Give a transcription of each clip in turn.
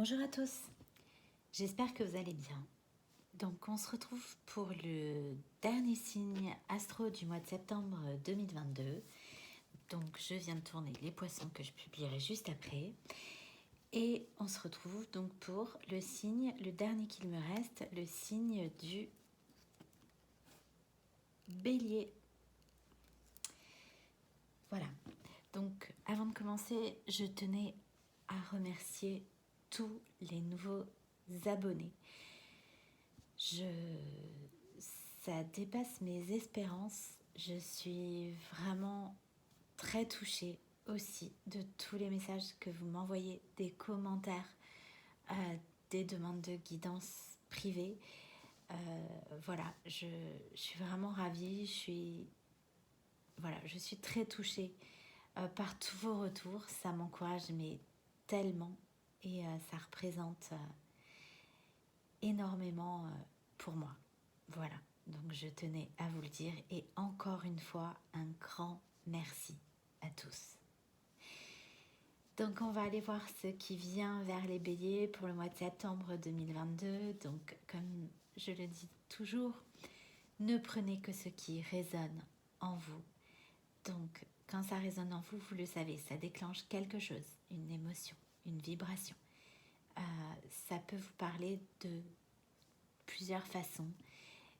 Bonjour à tous, j'espère que vous allez bien. Donc on se retrouve pour le dernier signe astro du mois de septembre 2022. Donc je viens de tourner les poissons que je publierai juste après. Et on se retrouve donc pour le signe, le dernier qu'il me reste, le signe du Bélier. Voilà, donc avant de commencer, je tenais à remercier tous les nouveaux abonnés. Ça dépasse mes espérances. Je suis vraiment très touchée aussi de tous les messages que vous m'envoyez, des commentaires, des demandes de guidance privée. Voilà, je suis vraiment ravie. Je suis très touchée par tous vos retours. Ça m'encourage mais tellement et ça représente énormément pour moi. Voilà, donc je tenais à vous le dire et encore une fois, un grand merci à tous. Donc on va aller voir ce qui vient vers les béliers pour le mois de septembre 2022. Donc comme je le dis toujours, ne prenez que ce qui résonne en vous. Donc quand ça résonne en vous, vous le savez, ça déclenche quelque chose, une émotion, une vibration. Ça peut vous parler de plusieurs façons,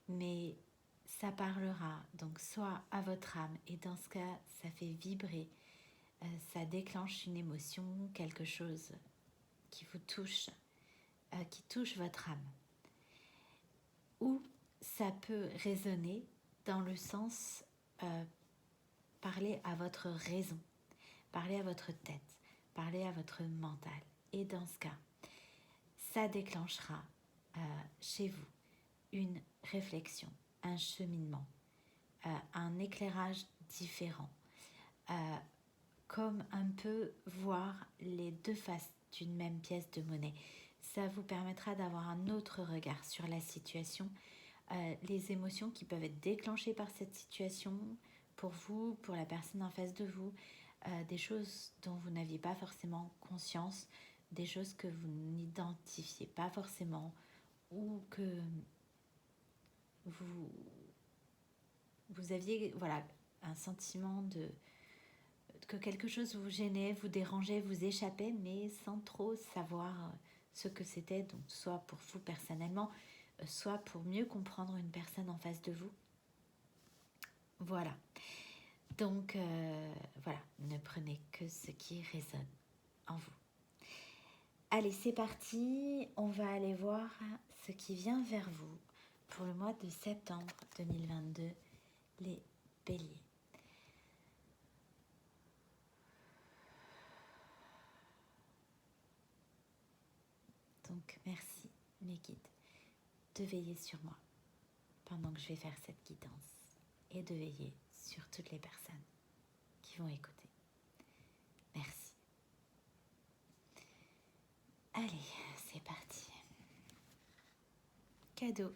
mais ça parlera donc soit à votre âme, et dans ce cas, ça fait vibrer, ça déclenche une émotion, quelque chose qui vous touche, qui touche votre âme. Ou ça peut résonner dans le sens parler à votre raison, parler à votre tête, parler à votre mental. Et dans ce cas, ça déclenchera chez vous une réflexion, un cheminement, un éclairage différent, comme un peu voir les deux faces d'une même pièce de monnaie. Ça vous permettra d'avoir un autre regard sur la situation, les émotions qui peuvent être déclenchées par cette situation, pour vous, pour la personne en face de vous, des choses dont vous n'aviez pas forcément conscience, des choses que vous n'identifiez pas forcément, ou que vous aviez un sentiment que quelque chose vous gênait, vous dérangeait, vous échappait, mais sans trop savoir ce que c'était, donc soit pour vous personnellement, soit pour mieux comprendre une personne en face de vous. Voilà. Donc, ne prenez que ce qui résonne en vous. Allez, c'est parti, on va aller voir ce qui vient vers vous pour le mois de septembre 2022, les béliers. Donc, merci mes guides de veiller sur moi pendant que je vais faire cette guidance et de veiller sur toutes les personnes qui vont écouter. Merci. Allez, c'est parti. Cadeau.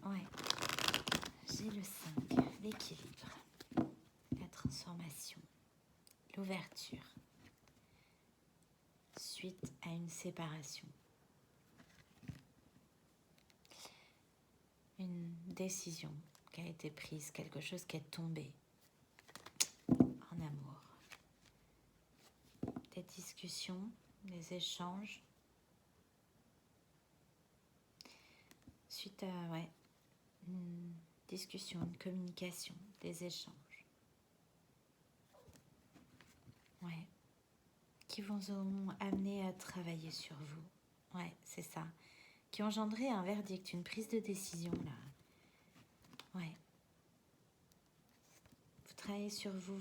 Ouais, j'ai le 5, l'équilibre, la transformation, l'ouverture, suite à une séparation, une décision qui a été prise, quelque chose qui est tombé en amour, des discussions, des échanges, suite à une discussion, une communication, des échanges, qui vous ont amené à travailler sur vous. Ouais, c'est ça. Qui ont engendré un verdict, une prise de décision là. Ouais. Vous travaillez sur vous,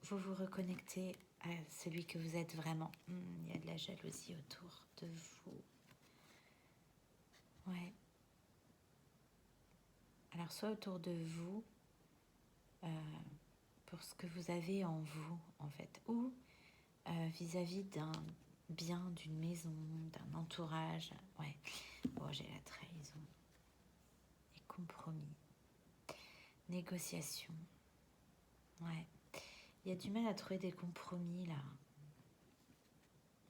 vous reconnectez à celui que vous êtes vraiment. Il y a de la jalousie autour de vous. Ouais. Alors soit autour de vous, pour ce que vous avez en vous en fait, ou vis-à-vis d'un bien, d'une maison, d'un entourage. Ouais. Bon, j'ai la trahison. Et compromis. Négociation. Ouais. Il y a du mal à trouver des compromis là.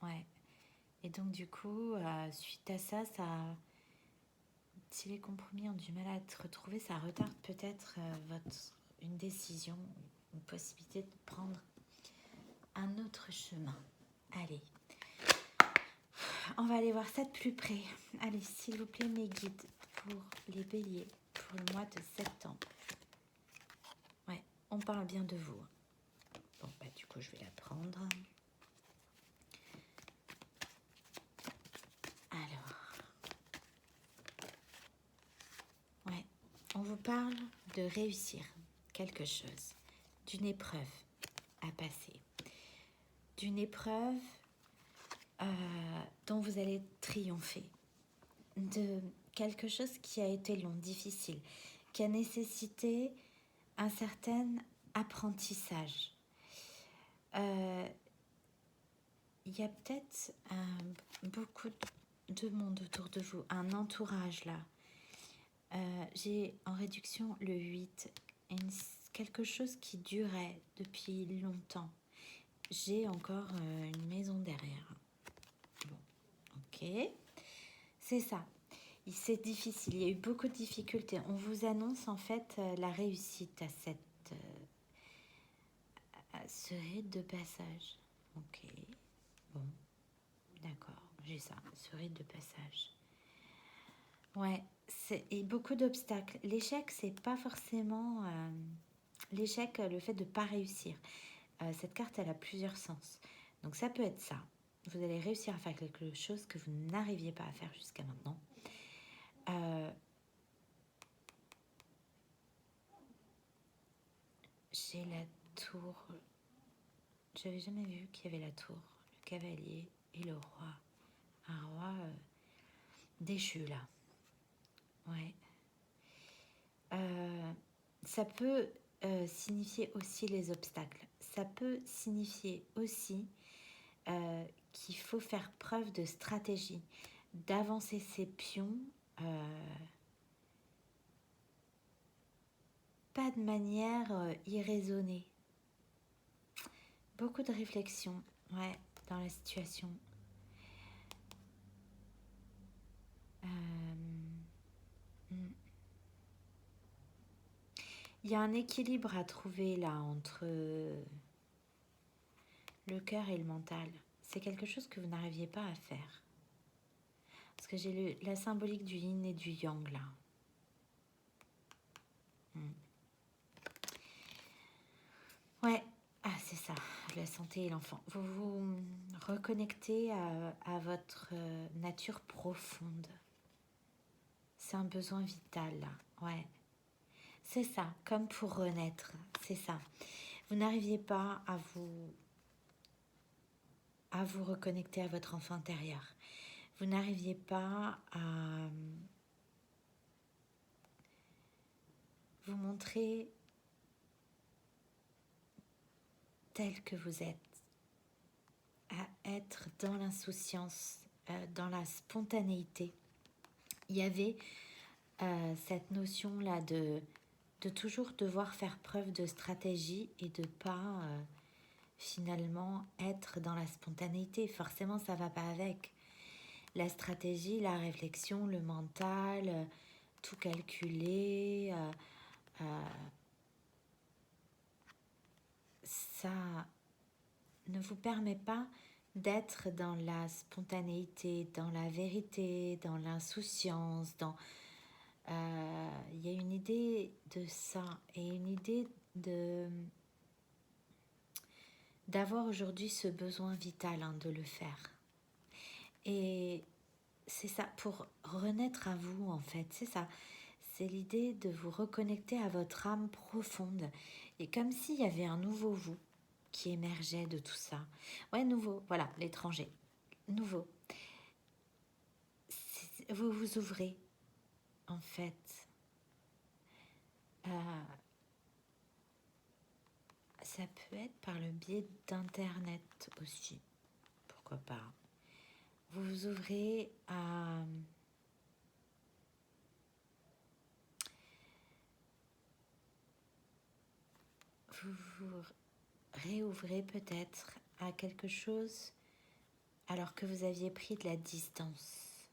Ouais. Et donc du coup, suite à ça, si les compromis ont du mal à être retrouvés, ça retarde peut-être une décision, une possibilité de prendre un autre chemin. Allez, on va aller voir ça de plus près. Allez, s'il vous plaît, mes guides pour les béliers pour le mois de septembre. Ouais, on parle bien de vous. Bon, bah du coup, je vais la prendre. Alors, ouais, on vous parle de réussir quelque chose, d'une épreuve à passer, d'une épreuve dont vous allez triompher, de quelque chose qui a été long, difficile, qui a nécessité un certain apprentissage. Il y a peut-être beaucoup de monde autour de vous, un entourage là. J'ai en réduction le 8, quelque chose qui durait depuis longtemps. J'ai encore une maison derrière. Bon, ok. C'est ça. C'est difficile. Il y a eu beaucoup de difficultés. On vous annonce en fait la réussite à ce rite de passage. Ok. Bon. D'accord. J'ai ça. Ce rite de passage. Ouais. Et beaucoup d'obstacles. L'échec, c'est pas forcément... l'échec, le fait de ne pas réussir. Cette carte, elle a plusieurs sens. Donc ça peut être ça. Vous allez réussir à faire quelque chose que vous n'arriviez pas à faire jusqu'à maintenant. J'ai la tour. J'avais jamais vu qu'il y avait la tour, le cavalier et le roi. Un roi déchu là. Ouais. Ça peut signifier aussi les obstacles. Ça peut signifier aussi qu'il faut faire preuve de stratégie, d'avancer ses pions, pas de manière irraisonnée. Beaucoup de réflexion, ouais, dans la situation. Il y a un équilibre à trouver là entre le cœur et le mental. C'est quelque chose que vous n'arriviez pas à faire. Parce que j'ai la symbolique du yin et du yang là. Ouais, c'est ça, la santé et l'enfant. Vous vous reconnectez à votre nature profonde. C'est un besoin vital là, ouais. C'est ça, comme pour renaître, c'est ça. Vous n'arriviez pas à vous reconnecter à votre enfant intérieur. Vous n'arriviez pas à vous montrer tel que vous êtes, à être dans l'insouciance, dans la spontanéité. Il y avait cette notion-là de toujours devoir faire preuve de stratégie et de pas finalement être dans la spontanéité. Forcément, ça va pas avec. La stratégie, la réflexion, le mental, tout calculer, ça ne vous permet pas d'être dans la spontanéité, dans la vérité, dans l'insouciance, il y a une idée de ça et une idée d'avoir aujourd'hui ce besoin vital de le faire. Et c'est ça, pour renaître à vous en fait, c'est ça. C'est l'idée de vous reconnecter à votre âme profonde. Et comme s'il y avait un nouveau vous qui émergeait de tout ça. Ouais, nouveau, voilà, l'étranger. Nouveau. Vous vous ouvrez, en fait. Ça peut être par le biais d'Internet aussi. Pourquoi pas. Vous vous ouvrez à... Vous vous réouvrez peut-être à quelque chose alors que vous aviez pris de la distance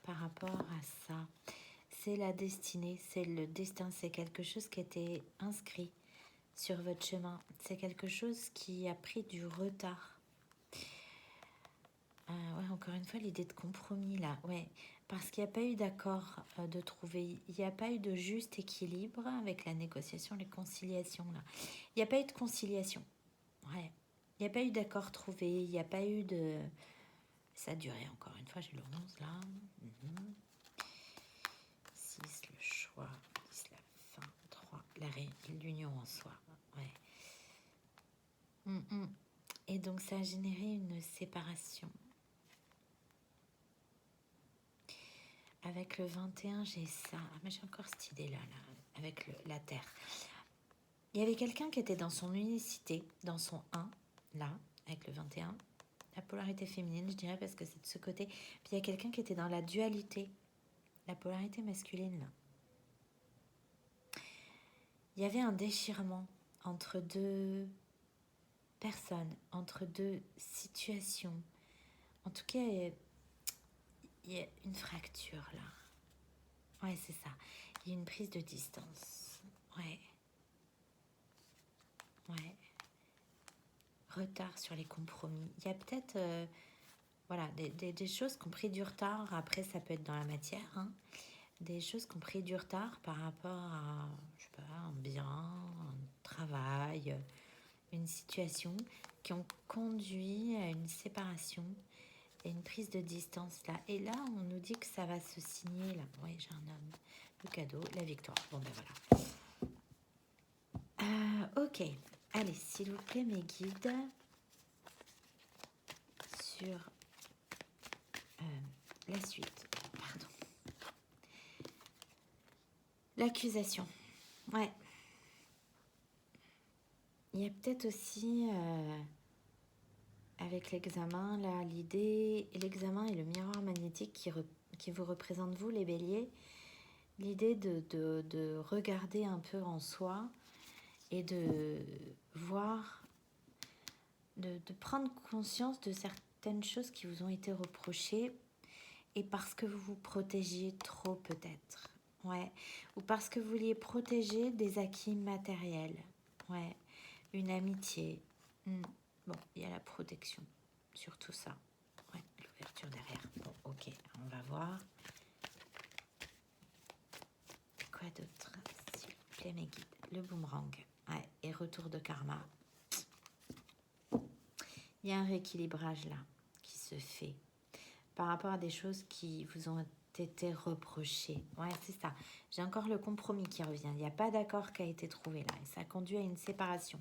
par rapport à ça. C'est la destinée, c'est le destin, c'est quelque chose qui était inscrit sur votre chemin. C'est quelque chose qui a pris du retard. Ouais, encore une fois, l'idée de compromis là, ouais, parce qu'il n'y a pas eu d'accord de trouver, il n'y a pas eu de juste équilibre avec la négociation, les conciliations là. Il n'y a pas eu de conciliation, ouais. Il n'y a pas eu d'accord trouvé, il n'y a pas eu de... Ça a duré encore une fois, j'ai le 11 là. 6, le choix, 10, la fin, 3, l'union en soi, ouais. Et donc ça a généré une séparation. Avec le 21, j'ai ça. Ah, mais j'ai encore cette idée-là, là, avec la Terre. Il y avait quelqu'un qui était dans son unicité, dans son 1, là, avec le 21. La polarité féminine, je dirais, parce que c'est de ce côté. Puis il y a quelqu'un qui était dans la dualité, la polarité masculine, là. Il y avait un déchirement entre deux personnes, entre deux situations. En tout cas, il y a une fracture, là. Ouais, c'est ça. Il y a une prise de distance. Ouais. Ouais. Retard sur les compromis. Il y a peut-être voilà, des choses qui ont pris du retard. Après, ça peut être dans la matière. Hein. Des choses qui ont pris du retard par rapport à, je sais pas, un bien, un travail, une situation qui ont conduit à une séparation et une prise de distance là. Et là, on nous dit que ça va se signer là. Oui, j'ai un homme. Le cadeau, la victoire. Bon, ben voilà. Ok. Allez, s'il vous plaît, mes guides, sur la suite. Pardon. L'accusation. Ouais. Il y a peut-être aussi, avec l'examen, là, l'idée, l'examen et le miroir magnétique qui vous représente, vous, les béliers, l'idée de regarder un peu en soi et de voir, de prendre conscience de certaines choses qui vous ont été reprochées et parce que vous vous protégiez trop peut-être. Ouais. Ou parce que vous vouliez protéger des acquis matériels. Ouais. Une amitié. Bon, il y a la protection sur tout ça. Ouais, l'ouverture derrière. Bon, ok, on va voir. Quoi d'autre, s'il vous plaît, mes guides? Le boomerang. Ouais, et retour de karma. Il y a un rééquilibrage là qui se fait par rapport à des choses qui vous ont été reprochées. Ouais, c'est ça. J'ai encore le compromis qui revient. Il n'y a pas d'accord qui a été trouvé là. Et ça conduit à une séparation.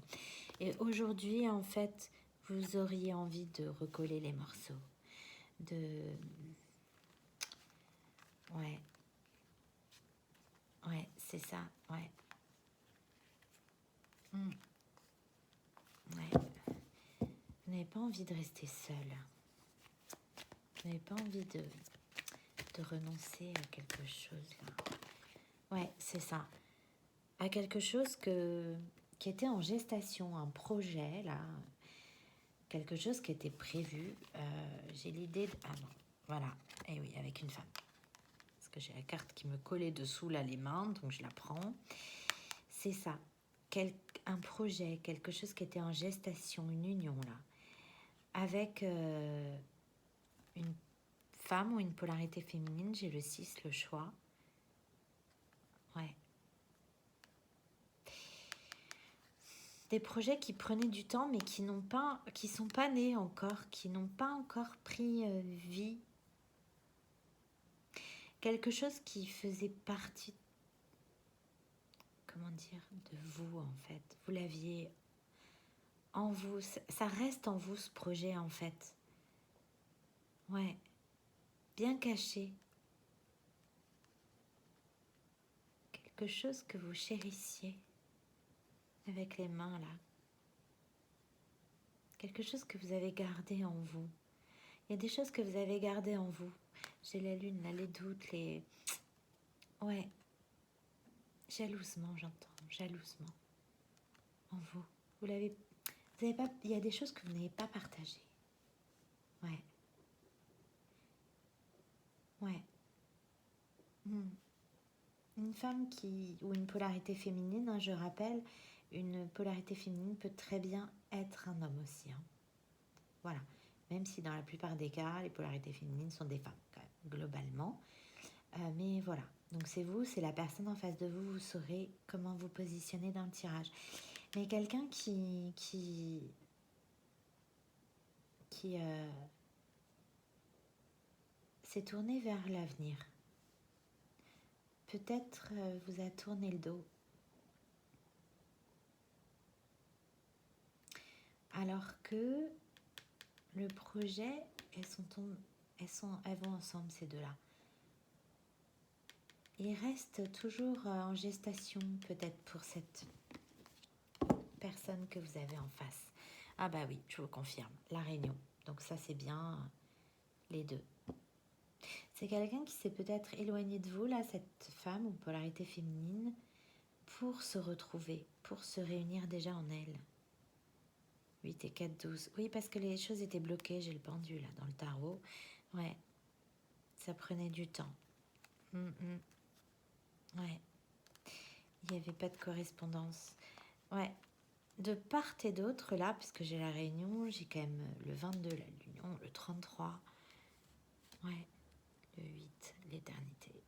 Et aujourd'hui, en fait, vous auriez envie de recoller les morceaux. Ouais. Ouais, c'est ça. Ouais. Ouais. Vous n'avez pas envie de rester seul. Vous n'avez pas envie de renoncer à quelque chose là. Ouais, c'est ça. À quelque chose qui était en gestation, un projet là. Quelque chose qui était prévu. J'ai l'idée de... Ah non, voilà. Et oui, avec une femme. Parce que j'ai la carte qui me collait dessous là les mains, donc je la prends. C'est ça. Un projet, quelque chose qui était en gestation, une union là. Avec une femme ou une polarité féminine, j'ai le 6, le choix. Ouais. Des projets qui prenaient du temps, mais qui sont pas nés encore, qui n'ont pas encore pris vie. Quelque chose qui faisait partie, comment dire, de vous en fait. Vous l'aviez en vous. Ça reste en vous ce projet en fait. Ouais. Bien caché. Quelque chose que vous chérissiez. Avec les mains là. Quelque chose que vous avez gardé en vous. Il y a des choses que vous avez gardées en vous. J'ai la lune, là, les doutes, les... Ouais. Jalousement, j'entends. Jalousement. En vous. Vous l'avez... Vous avez pas, il y a des choses que vous n'avez pas partagées. Ouais. Ouais. Hmm. Une femme qui, ou une polarité féminine, hein, je rappelle, une polarité féminine peut très bien être un homme aussi, hein. Voilà. Même si dans la plupart des cas, les polarités féminines sont des femmes, quand même, globalement. Mais voilà. Donc c'est vous, c'est la personne en face de vous, vous saurez comment vous positionner dans le tirage. Mais quelqu'un qui s'est tourné vers l'avenir, peut-être vous a tourné le dos. Alors que le projet, elles vont ensemble ces deux-là. Il reste toujours en gestation peut-être pour cette personne que vous avez en face. Ah bah oui, je vous confirme, la réunion. Donc ça c'est bien les deux. C'est quelqu'un qui s'est peut-être éloigné de vous, là, cette femme ou polarité féminine, pour se retrouver, pour se réunir déjà en elle. 8 et 4, 12. Oui, parce que les choses étaient bloquées, j'ai le pendu là dans le tarot. Ouais, ça prenait du temps. Ouais, il n'y avait pas de correspondance. Ouais, de part et d'autre là, puisque j'ai la réunion, j'ai quand même le 22, la l'union, le 33. Ouais, le 8, l'éternité.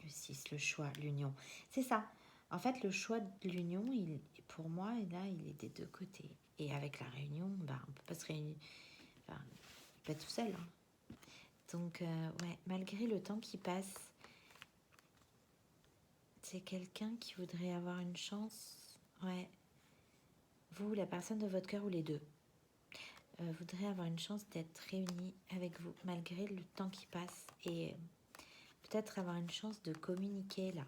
Le 6, le choix, l'union. C'est ça. En fait, le choix de l'union, pour moi, là, il est des deux côtés. Et avec la réunion, bah, on ne peut pas se réunir. Enfin, pas tout seul, hein. Donc, ouais, malgré le temps qui passe, c'est quelqu'un qui voudrait avoir une chance. Ouais. Vous, la personne de votre cœur ou les deux, voudrait avoir une chance d'être réunis avec vous, malgré le temps qui passe. Et peut-être avoir une chance de communiquer, là,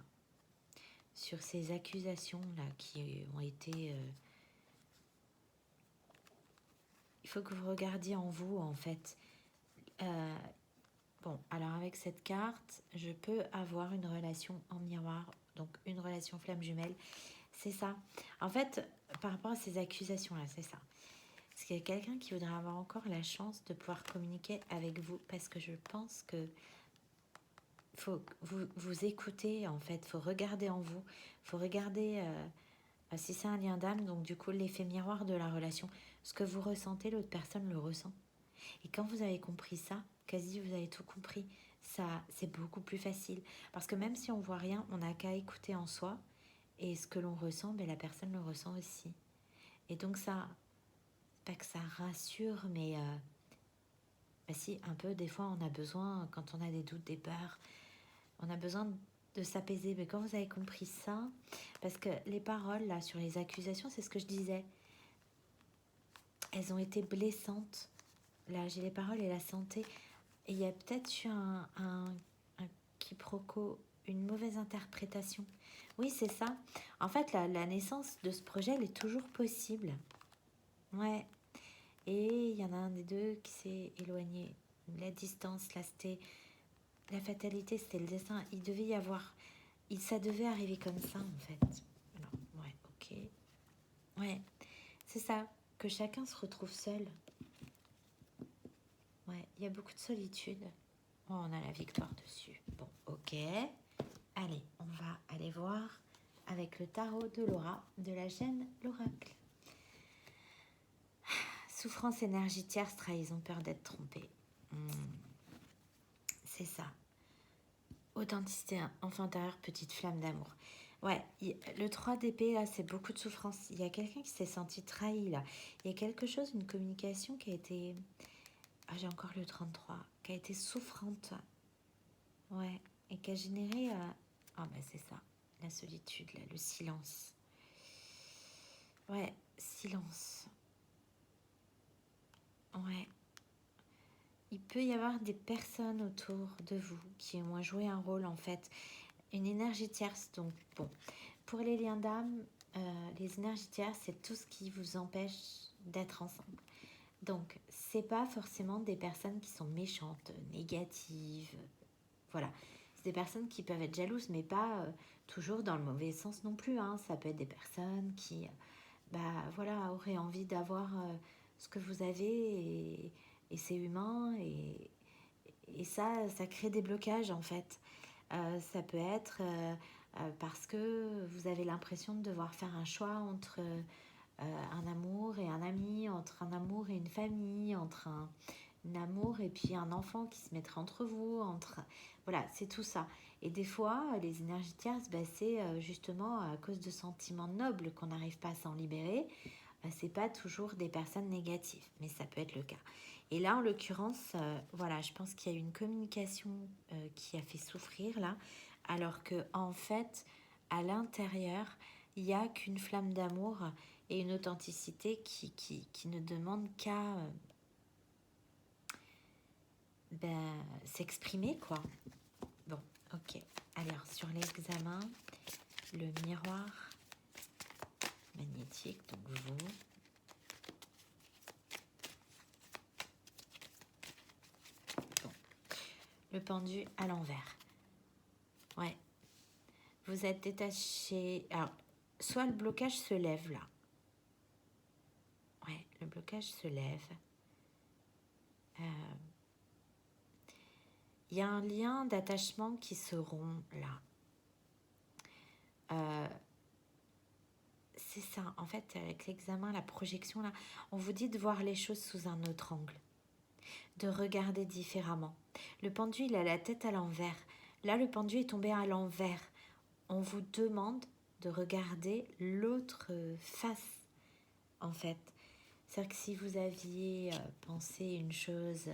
sur ces accusations-là qui ont été... il faut que vous regardiez en vous, en fait. Bon, alors avec cette carte, je peux avoir une relation en miroir, donc une relation flamme jumelle. C'est ça. En fait, par rapport à ces accusations-là, c'est ça. Parce qu'il y a quelqu'un qui voudrait avoir encore la chance de pouvoir communiquer avec vous, parce que je pense que faut vous écouter, en fait. Faut regarder en vous. Faut regarder... si c'est un lien d'âme, donc du coup, l'effet miroir de la relation. Ce que vous ressentez, l'autre personne le ressent. Et quand vous avez compris ça, quasi vous avez tout compris, ça c'est beaucoup plus facile. Parce que même si on voit rien, on n'a qu'à écouter en soi. Et ce que l'on ressent, ben, la personne le ressent aussi. Et donc ça, pas que ça rassure, mais ben si, un peu, des fois on a besoin, quand on a des doutes, des peurs, on a besoin de s'apaiser. Mais quand vous avez compris ça, parce que les paroles là sur les accusations, c'est ce que je disais, elles ont été blessantes. Là, j'ai les paroles et la santé. Et il y a peut-être eu un quiproquo, une mauvaise interprétation. Oui, c'est ça. En fait, la naissance de ce projet, elle est toujours possible. Ouais. Et il y en a un des deux qui s'est éloigné. La distance, là, c'était la fatalité, c'était le destin. Il devait y avoir... ça devait arriver comme ça, en fait. Alors, ouais, ok. Ouais, c'est ça. Que chacun se retrouve seul. Ouais, il y a beaucoup de solitude. Oh, on a la victoire dessus. Bon, ok. Allez, on va aller voir avec le tarot de Laura, de la chaîne L'Oracle. Souffrance énergie tierce, trahison, peur d'être trompé. C'est ça. Authenticité, enfant intérieur, petite flamme d'amour. Ouais, le 3 d'épée, là, c'est beaucoup de souffrance. Il y a quelqu'un qui s'est senti trahi, là. Il y a quelque chose, une communication qui a été... Ah, j'ai encore le 33. Qui a été souffrante. Ouais, et qui a généré... Ah, bah c'est ça. La solitude, là, le silence. Ouais, silence. Ouais. Il peut y avoir des personnes autour de vous qui ont joué un rôle, en fait. Une énergie tierce, donc bon. Pour les liens d'âme, les énergies tierces, c'est tout ce qui vous empêche d'être ensemble. Donc, c'est pas forcément des personnes qui sont méchantes, négatives. Voilà. C'est des personnes qui peuvent être jalouses, mais pas toujours dans le mauvais sens non plus, hein. Ça peut être des personnes qui voilà, auraient envie d'avoir ce que vous avez et c'est humain et ça crée des blocages en fait. Ça peut être parce que vous avez l'impression de devoir faire un choix entre un amour et un ami, entre un amour et une famille, entre un amour et puis un enfant qui se mettrait entre vous, voilà, c'est tout ça. Et des fois, les énergies tierces, c'est justement à cause de sentiments nobles qu'on n'arrive pas à s'en libérer. C'est pas toujours des personnes négatives, mais ça peut être le cas. Et là, en l'occurrence, voilà, je pense qu'il y a eu une communication qui a fait souffrir là, alors que en fait, à l'intérieur, il n'y a qu'une flamme d'amour et une authenticité qui ne demande qu'à s'exprimer, quoi. Bon, ok. Alors, sur l'examen, le miroir magnétique, donc vous. Bon. Le pendu à l'envers. Ouais. Vous êtes détaché. Alors, soit le blocage se lève là. Ouais, le blocage se lève. Il y a un lien d'attachement qui se rompt là. C'est ça, en fait, avec l'examen, la projection là, on vous dit de voir les choses sous un autre angle, de regarder différemment. Le pendu, il a la tête à l'envers. Là, le pendu est tombé à l'envers. On vous demande de regarder l'autre face, en fait. C'est-à-dire que si vous aviez pensé une chose,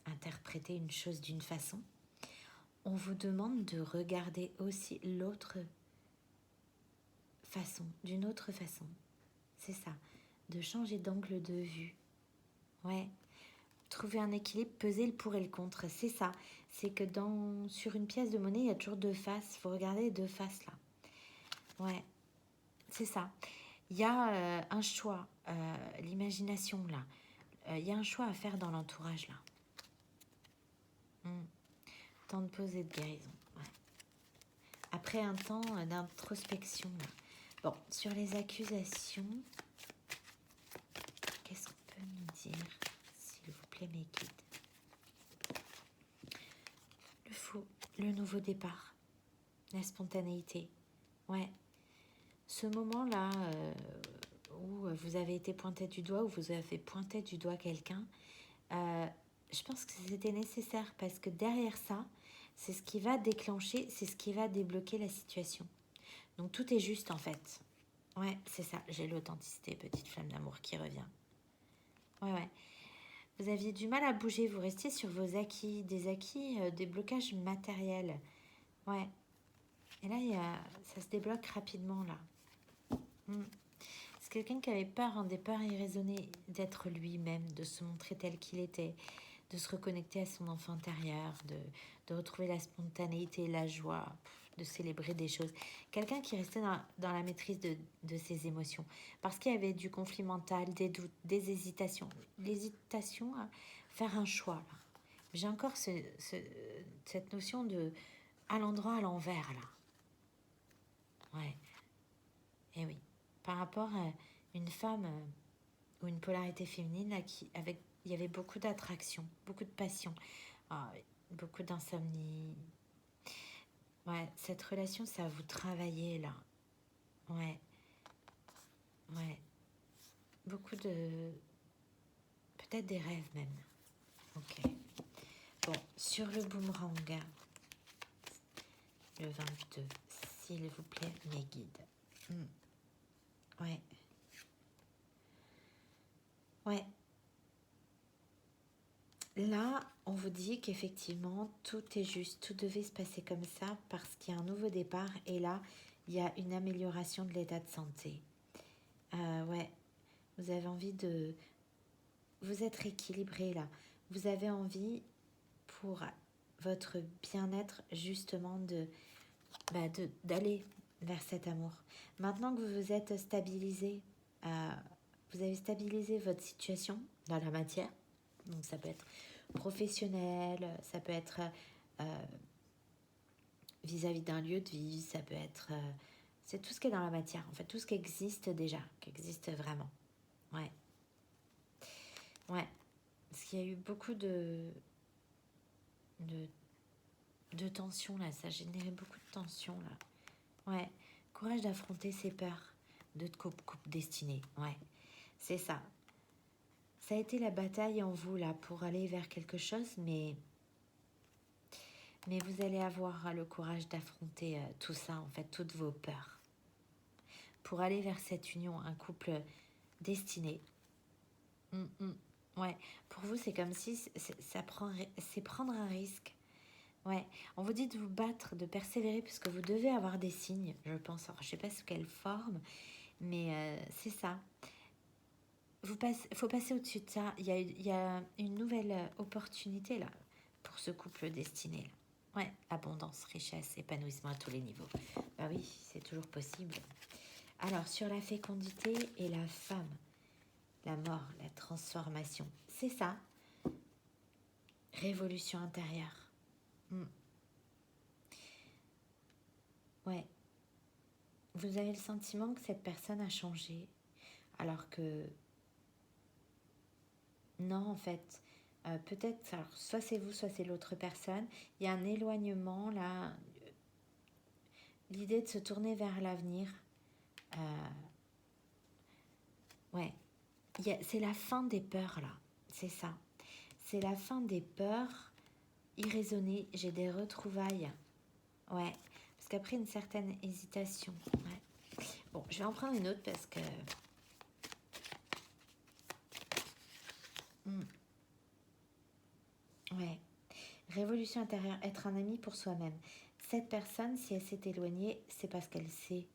interprété une chose d'une façon, on vous demande de regarder aussi l'autre façon, d'une autre façon. C'est ça, de changer d'angle de vue. Ouais, trouver un équilibre, peser le pour et le contre, c'est ça. C'est que sur une pièce de monnaie, il y a toujours deux faces. Il faut regarder les deux faces là. Ouais, c'est ça. Il y a un choix, l'imagination là. Il y a un choix à faire dans l'entourage là. Temps de pause et de guérison. Ouais. Après un temps d'introspection là. Bon, sur les accusations, qu'est-ce qu'on peut nous dire, s'il vous plaît, mes guides? Le fou, le nouveau départ, la spontanéité. Ouais. Ce moment-là où vous avez été pointé du doigt, où vous avez pointé du doigt quelqu'un, je pense que c'était nécessaire parce que derrière ça, c'est ce qui va déclencher, c'est ce qui va débloquer la situation. Donc tout est juste en fait. Ouais, c'est ça, j'ai l'authenticité, petite flamme d'amour qui revient. Ouais. Vous aviez du mal à bouger, vous restiez sur vos acquis, des blocages matériels. Ouais. Et là, ça se débloque rapidement là. C'est quelqu'un qui avait peur, des peurs irraisonnées d'être lui-même, de se montrer tel qu'il était, de se reconnecter à son enfant intérieur, de retrouver la spontanéité, la joie, de célébrer des choses. Quelqu'un qui restait dans la maîtrise de ses émotions. Parce qu'il y avait du conflit mental, des doutes, des hésitations. L'hésitation à faire un choix. Là. J'ai encore cette notion de à l'endroit, à l'envers, là. Ouais. Et oui. Par rapport à une femme ou une polarité féminine, là, il y avait beaucoup d'attraction, beaucoup de passion, beaucoup d'insomnie. Ouais, cette relation, ça vous travaillait là. Ouais. Beaucoup de... Peut-être des rêves même. Ok. Bon, sur le boomerang, le 22, s'il vous plaît, mes guides. Ouais. Là, on vous dit qu'effectivement, tout est juste, tout devait se passer comme ça parce qu'il y a un nouveau départ et là, il y a une amélioration de l'état de santé. Ouais, vous avez envie de... Vous êtes équilibré là. Vous avez envie, pour votre bien-être, justement, d'aller vers cet amour. Maintenant que vous vous êtes stabilisé, vous avez stabilisé votre situation dans la matière. Donc ça peut être professionnel, ça peut être vis-à-vis d'un lieu de vie, ça peut être C'est tout ce qui est dans la matière, en fait, tout ce qui existe déjà, qui existe vraiment. Ouais. Ouais. Parce qu'il y a eu beaucoup de, de tension là, ça a généré beaucoup de tension là. Ouais. Courage d'affronter ses peurs, de te coupe destinée. Ouais. C'est ça. Ça a été la bataille en vous là pour aller vers quelque chose, mais vous allez avoir le courage d'affronter tout ça, en fait, toutes vos peurs. Pour aller vers cette union, un couple destiné. Ouais, pour vous, c'est comme si c'est prendre un risque. Ouais, on vous dit de vous battre, de persévérer, puisque vous devez avoir des signes, je pense. Alors, je sais pas sous quelle forme, mais c'est ça. Faut passer au-dessus de ça. Il y a une nouvelle opportunité là pour ce couple destiné. Là. Ouais, abondance, richesse, épanouissement à tous les niveaux. Bah oui, c'est toujours possible. Alors, sur la fécondité et la femme, la mort, la transformation, c'est ça. Révolution intérieure. Ouais. Vous avez le sentiment que cette personne a changé, alors que non, en fait, peut-être, alors, soit c'est vous, soit c'est l'autre personne. Il y a un éloignement là, l'idée de se tourner vers l'avenir. Ouais, c'est la fin des peurs là, c'est ça. C'est la fin des peurs irraisonnées. J'ai des retrouvailles. Ouais, parce qu'après une certaine hésitation. Ouais. Bon, je vais en prendre une autre parce que... Ouais. Révolution intérieure, être un ami pour soi-même. Cette personne, si elle s'est éloignée, c'est parce qu'elle s'est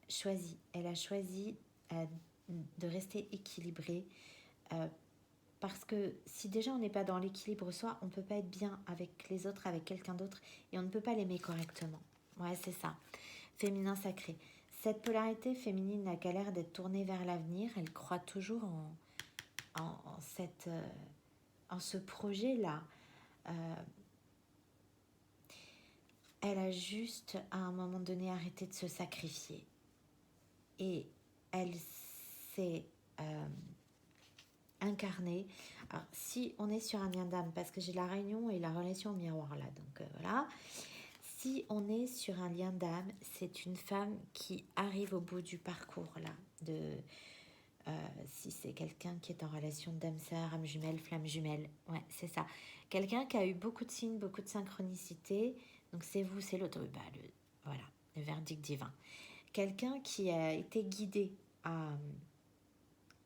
choisie. Elle a choisi de rester équilibrée. Parce que si déjà on n'est pas dans l'équilibre soi, on ne peut pas être bien avec les autres, avec quelqu'un d'autre, et on ne peut pas l'aimer correctement. Ouais, c'est ça. Féminin sacré. Cette polarité féminine n'a qu'à l'air d'être tournée vers l'avenir. Elle croit toujours en ce projet-là. Elle a juste, à un moment donné, arrêté de se sacrifier. Et elle s'est incarnée. Alors, si on est sur un lien d'âme, parce que j'ai la réunion et la relation au miroir là, donc voilà. Si on est sur un lien d'âme, c'est une femme qui arrive au bout du parcours là, si c'est quelqu'un qui est en relation d'âme-sœur, âme jumelle, flamme jumelle, ouais, c'est ça. Quelqu'un qui a eu beaucoup de signes, beaucoup de synchronicité, donc c'est vous, c'est l'autre, voilà, le verdict divin. Quelqu'un qui a été guidé à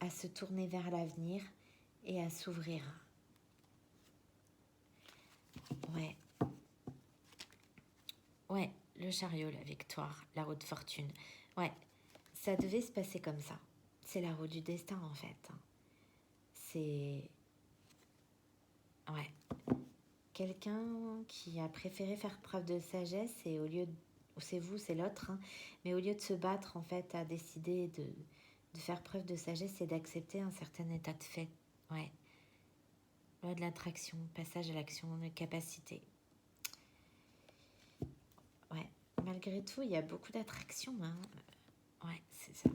se tourner vers l'avenir et à s'ouvrir. Ouais. Ouais, le chariot, la victoire, la roue de fortune. Ouais, ça devait se passer comme ça. C'est la roue du destin, en fait. C'est... Ouais. Quelqu'un qui a préféré faire preuve de sagesse et au lieu de... C'est vous, c'est l'autre. Hein, mais au lieu de se battre, en fait, a décidé de faire preuve de sagesse et d'accepter un certain état de fait. Ouais. Loi de l'attraction, passage à l'action, de capacité. Ouais. Malgré tout, il y a beaucoup d'attraction. Hein. Ouais, c'est ça.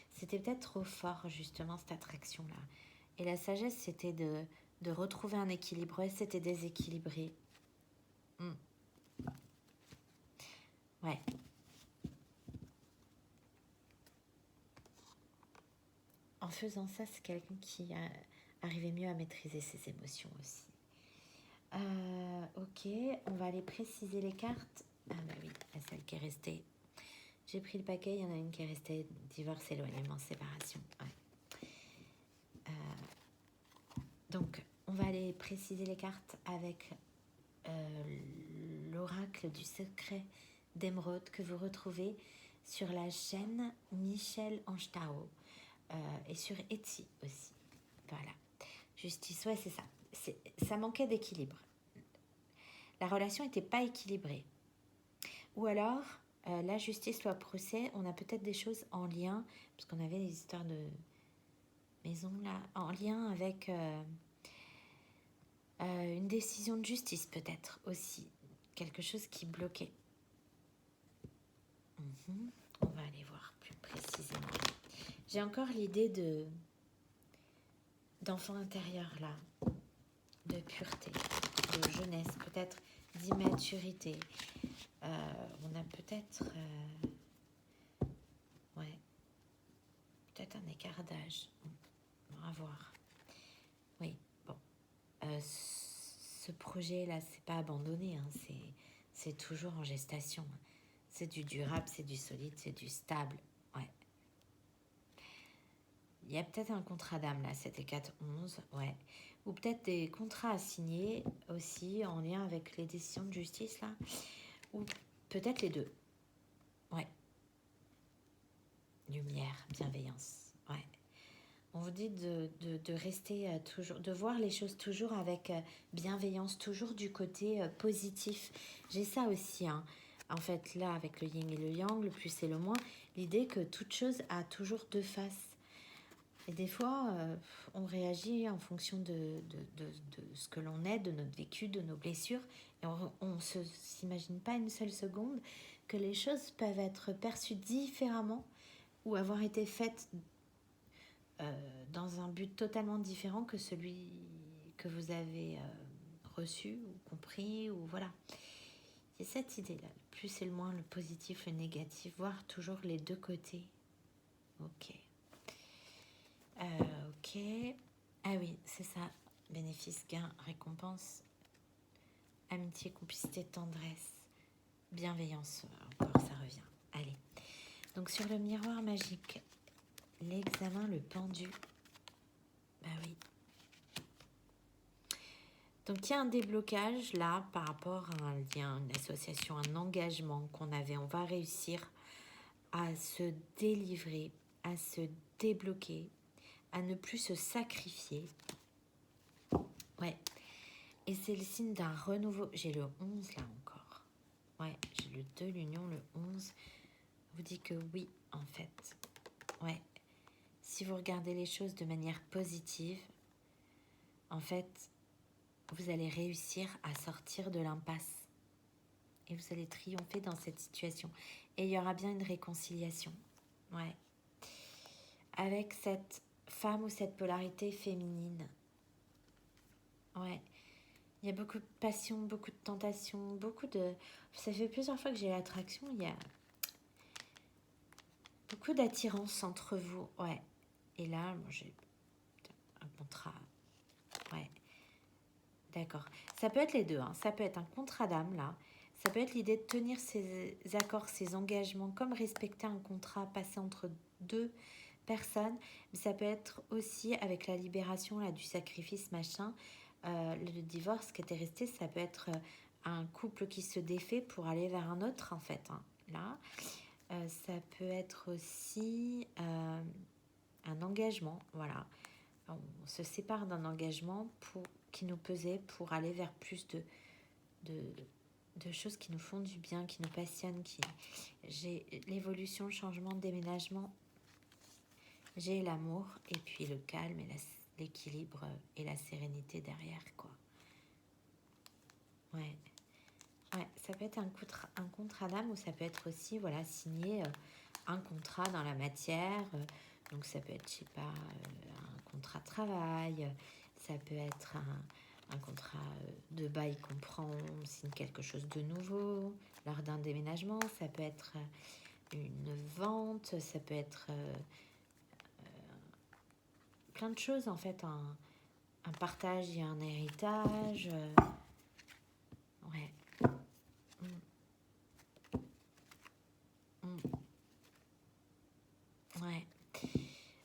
C'était peut-être trop fort, justement, cette attraction-là. Et la sagesse, c'était de retrouver un équilibre. Ouais, c'était déséquilibré. Ouais. En faisant ça, c'est quelqu'un qui arrivait mieux à maîtriser ses émotions aussi. Ok, on va aller préciser les cartes. Ah bah oui, la celle qui est restée. J'ai pris le paquet, il y en a une qui est restée. Divorce, éloignement, séparation. Ouais. Donc, on va aller préciser les cartes avec l'oracle du secret d'émeraude que vous retrouvez sur la chaîne Michel Ange-Tarot et sur Etsy aussi. Voilà. Justice, ouais, c'est ça. Ça manquait d'équilibre. La relation n'était pas équilibrée. Ou alors, la justice, loi, procès, on a peut-être des choses en lien, parce qu'on avait des histoires de maison là, en lien avec une décision de justice peut-être aussi. Quelque chose qui bloquait. On va aller voir plus précisément. J'ai encore l'idée d'enfant intérieur là, de pureté, de jeunesse, peut-être d'immaturité. On a peut-être peut-être un écart d'âge. On va voir. Oui, bon. Ce projet-là, c'est pas abandonné, hein, c'est toujours en gestation. C'est du durable, c'est du solide, c'est du stable. Ouais. Il y a peut-être un contrat d'âme là, 7 et 4, 11, ouais. Ou peut-être des contrats à signer aussi en lien avec les décisions de justice là. Ou peut-être les deux. Ouais. Lumière, bienveillance. Ouais. On vous dit de rester toujours, de voir les choses toujours avec bienveillance, toujours du côté positif. J'ai ça aussi, hein. En fait, là, avec le yin et le yang, le plus et le moins, l'idée que toute chose a toujours deux faces. Et des fois, on réagit en fonction de ce que l'on est, de notre vécu, de nos blessures. Et on ne s'imagine pas une seule seconde que les choses peuvent être perçues différemment ou avoir été faites dans un but totalement différent que celui que vous avez reçu ou compris. Ou voilà. Il y a cette idée-là, le plus et le moins, le positif, le négatif, voir toujours les deux côtés. Ok. Ok. Ah oui, c'est ça. Bénéfice, gain, récompense, amitié, complicité, tendresse, bienveillance. Encore, ça revient. Allez. Donc, sur le miroir magique, l'examen, le pendu. Bah oui. Donc, il y a un déblocage là par rapport à un lien, une association, un engagement qu'on avait. On va réussir à se délivrer, à se débloquer, à ne plus se sacrifier. Ouais. Et c'est le signe d'un renouveau. J'ai le 11 là encore. Ouais, j'ai le 2, l'union, le 11. Vous dit que oui, en fait. Ouais. Si vous regardez les choses de manière positive, en fait, vous allez réussir à sortir de l'impasse. Et vous allez triompher dans cette situation. Et il y aura bien une réconciliation. Ouais. Avec cette femme ou cette polarité féminine. Ouais. Il y a beaucoup de passion, beaucoup de tentation, beaucoup de... Ça fait plusieurs fois que j'ai l'attraction. Il y a beaucoup d'attirance entre vous. Ouais. Et là, moi, j'ai un contrat. Ouais. D'accord. Ça peut être les deux. Hein. Ça peut être un contrat d'âme, là. Ça peut être l'idée de tenir ses accords, ses engagements, comme respecter un contrat passé entre deux personnes. Mais ça peut être aussi avec la libération là, du sacrifice, machin. Le divorce qui était resté, ça peut être un couple qui se défait pour aller vers un autre, en fait. Hein. Là, ça peut être aussi un engagement, voilà. On se sépare d'un engagement qui nous pesait pour aller vers plus de choses qui nous font du bien, qui nous passionnent. J'ai l'évolution, le changement, le déménagement. J'ai l'amour et puis le calme et l'équilibre et la sérénité derrière, quoi. Ouais. Ouais, ça peut être un contrat d'âme ou ça peut être aussi, voilà, signer un contrat dans la matière. Donc ça peut être, je sais pas, un contrat de travail. Ça peut être un contrat de bail qu'on prend, on signe quelque chose de nouveau lors d'un déménagement. Ça peut être une vente, ça peut être plein de choses en fait, un partage et un héritage. Ouais. Ouais.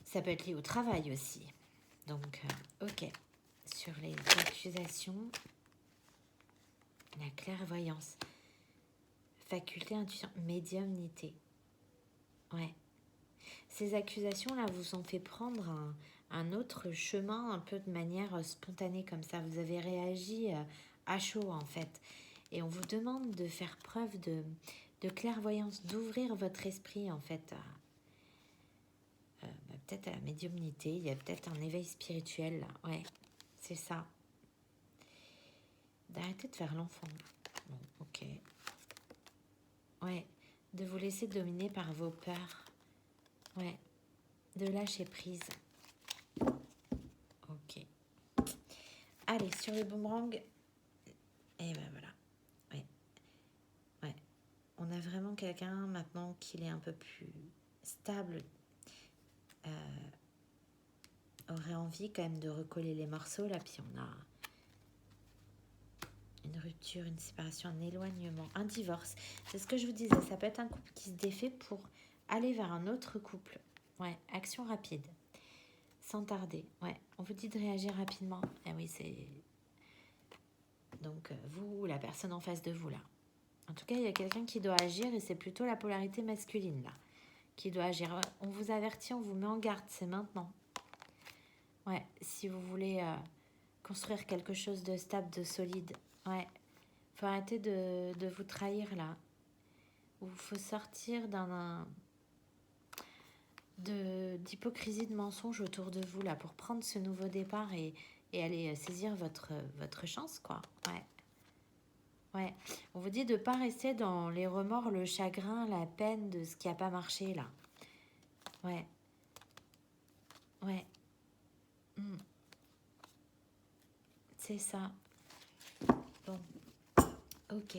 Ça peut être lié au travail aussi. Donc, ok. Sur les accusations, la clairvoyance, faculté, intuition, médiumnité. Ouais. Ces accusations-là vous ont fait prendre un autre chemin un peu de manière spontanée comme ça. Vous avez réagi à chaud en fait. Et on vous demande de faire preuve de clairvoyance, d'ouvrir votre esprit en fait peut-être à la médiumnité. Il y a peut-être un éveil spirituel là. Ouais, c'est ça. D'arrêter de faire l'enfant. Bon, ok. Ouais, de vous laisser dominer par vos peurs. Ouais, de lâcher prise. Ok. Allez, sur le boomerang. Et ben voilà. Ouais. Ouais. On a vraiment quelqu'un maintenant qu'il est un peu plus stable. Aurait envie quand même de recoller les morceaux là. Puis on a une rupture, une séparation, un éloignement, un divorce. C'est ce que je vous disais. Ça peut être un couple qui se défait pour aller vers un autre couple. Ouais, action rapide. Sans tarder. Ouais, on vous dit de réagir rapidement. Ah oui, c'est... Donc, vous ou la personne en face de vous, là. En tout cas, il y a quelqu'un qui doit agir et c'est plutôt la polarité masculine, là, qui doit agir. On vous avertit, on vous met en garde, c'est maintenant. Ouais, si vous voulez construire quelque chose de stable, de solide. Ouais, faut arrêter de vous trahir, là. Il faut sortir d'hypocrisie, de mensonge autour de vous, là, pour prendre ce nouveau départ et aller saisir votre chance, quoi. Ouais. Ouais, on vous dit de ne pas rester dans les remords, le chagrin, la peine de ce qui n'a pas marché, là. Ouais. Ouais. Mm. C'est ça. Bon. Ok.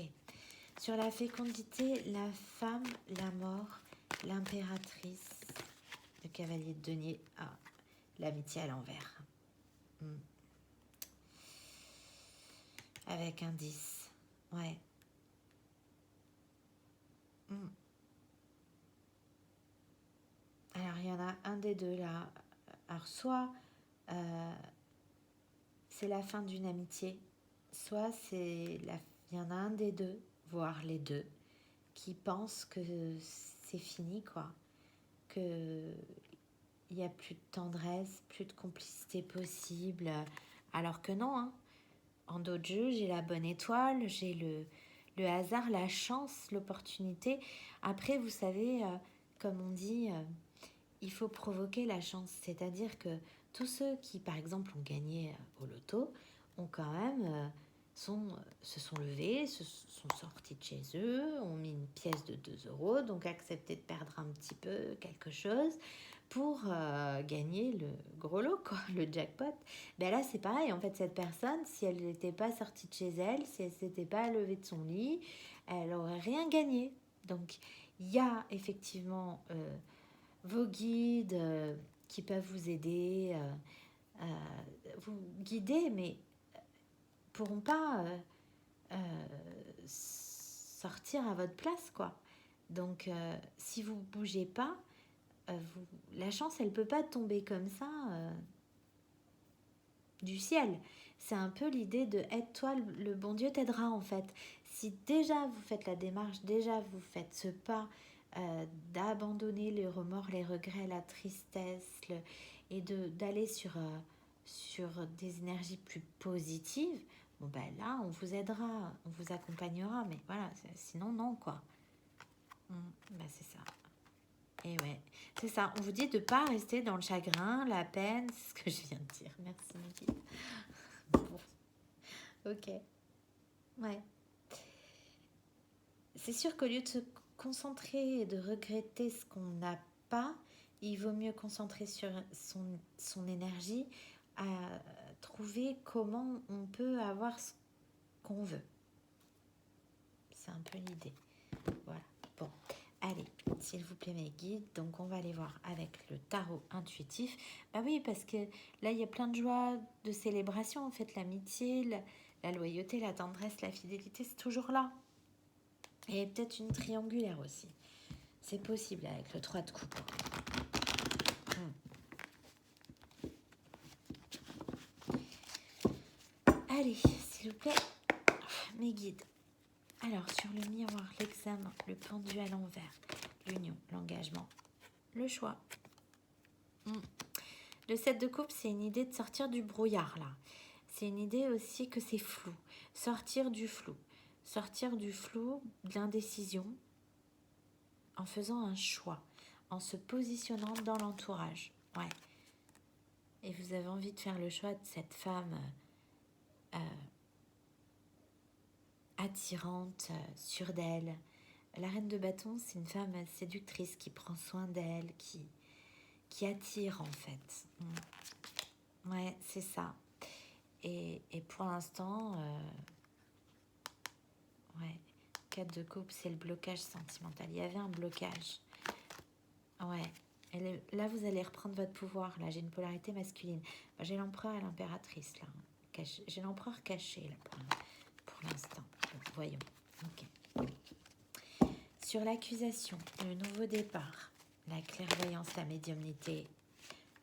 Sur la fécondité, la femme, la mort, l'impératrice, le cavalier de denier. Ah, l'amitié à l'envers. Mm. Avec un 10. Ouais. Mm. Alors, il y en a un des deux, là. Alors, soit c'est la fin d'une amitié, soit il y en a un des deux, voire les deux, qui pense que c'est fini, quoi. Que il n'y a plus de tendresse, plus de complicité possible. Alors que non, hein. En d'autres jeux, j'ai la bonne étoile, j'ai le hasard, la chance, l'opportunité. Après, vous savez, comme on dit, il faut provoquer la chance. C'est-à-dire que tous ceux qui, par exemple, ont gagné au loto, ont quand même se sont levés, se sont sortis de chez eux, ont mis une pièce de 2 euros, donc accepté de perdre un petit peu quelque chose pour gagner le gros lot, quoi, le jackpot. Ben là, c'est pareil. En fait, cette personne, si elle n'était pas sortie de chez elle, si elle ne s'était pas levée de son lit, elle n'aurait rien gagné. Donc, il y a effectivement vos guides qui peuvent vous aider, vous guider, mais pourront pas sortir à votre place, quoi. Donc, si vous bougez pas, la chance, elle peut pas tomber comme ça du ciel. C'est un peu l'idée de aide-toi, le bon Dieu t'aidera, en fait. Si déjà vous faites la démarche, déjà vous faites ce pas d'abandonner les remords, les regrets, la tristesse, et d'aller sur des énergies plus positives, bon ben là, on vous aidera, on vous accompagnera, mais voilà, sinon non, quoi. Ben c'est ça. Et ouais, c'est ça. On vous dit de ne pas rester dans le chagrin, la peine, c'est ce que je viens de dire. Merci, Niki. Bon. Ok. Ouais. C'est sûr qu'au lieu de se concentrer et de regretter ce qu'on n'a pas, il vaut mieux concentrer sur son énergie à trouver comment on peut avoir ce qu'on veut. C'est un peu l'idée. Voilà. Bon. Allez, s'il vous plaît mes guides, donc on va aller voir avec le tarot intuitif. Bah oui, parce que là, il y a plein de joie, de célébration, en fait, l'amitié, la loyauté, la tendresse, la fidélité, c'est toujours là. Et peut-être une triangulaire aussi. C'est possible avec le 3 de coupe. Allez, s'il vous plaît, mes guides. Alors, sur le miroir, l'examen, le pendu à l'envers, l'union, l'engagement, le choix. Le 7 de coupe, c'est une idée de sortir du brouillard, là. C'est une idée aussi que c'est flou. Sortir du flou. Sortir du flou, de l'indécision, en faisant un choix, en se positionnant dans l'entourage. Ouais. Et vous avez envie de faire le choix de cette femme attirante, sûre d'elle, La reine de bâton, c'est une femme séductrice qui prend soin d'elle, qui attire en fait. Ouais, c'est ça. Et pour l'instant, ouais, 4 de coupe, c'est le blocage sentimental. Il y avait un blocage. Ouais. Là, vous allez reprendre votre pouvoir. Là, j'ai une polarité masculine. J'ai l'empereur et l'impératrice, là. J'ai l'empereur caché, là, pour l'instant. Voyons. Ok. Sur l'accusation, le nouveau départ, la clairvoyance, la médiumnité,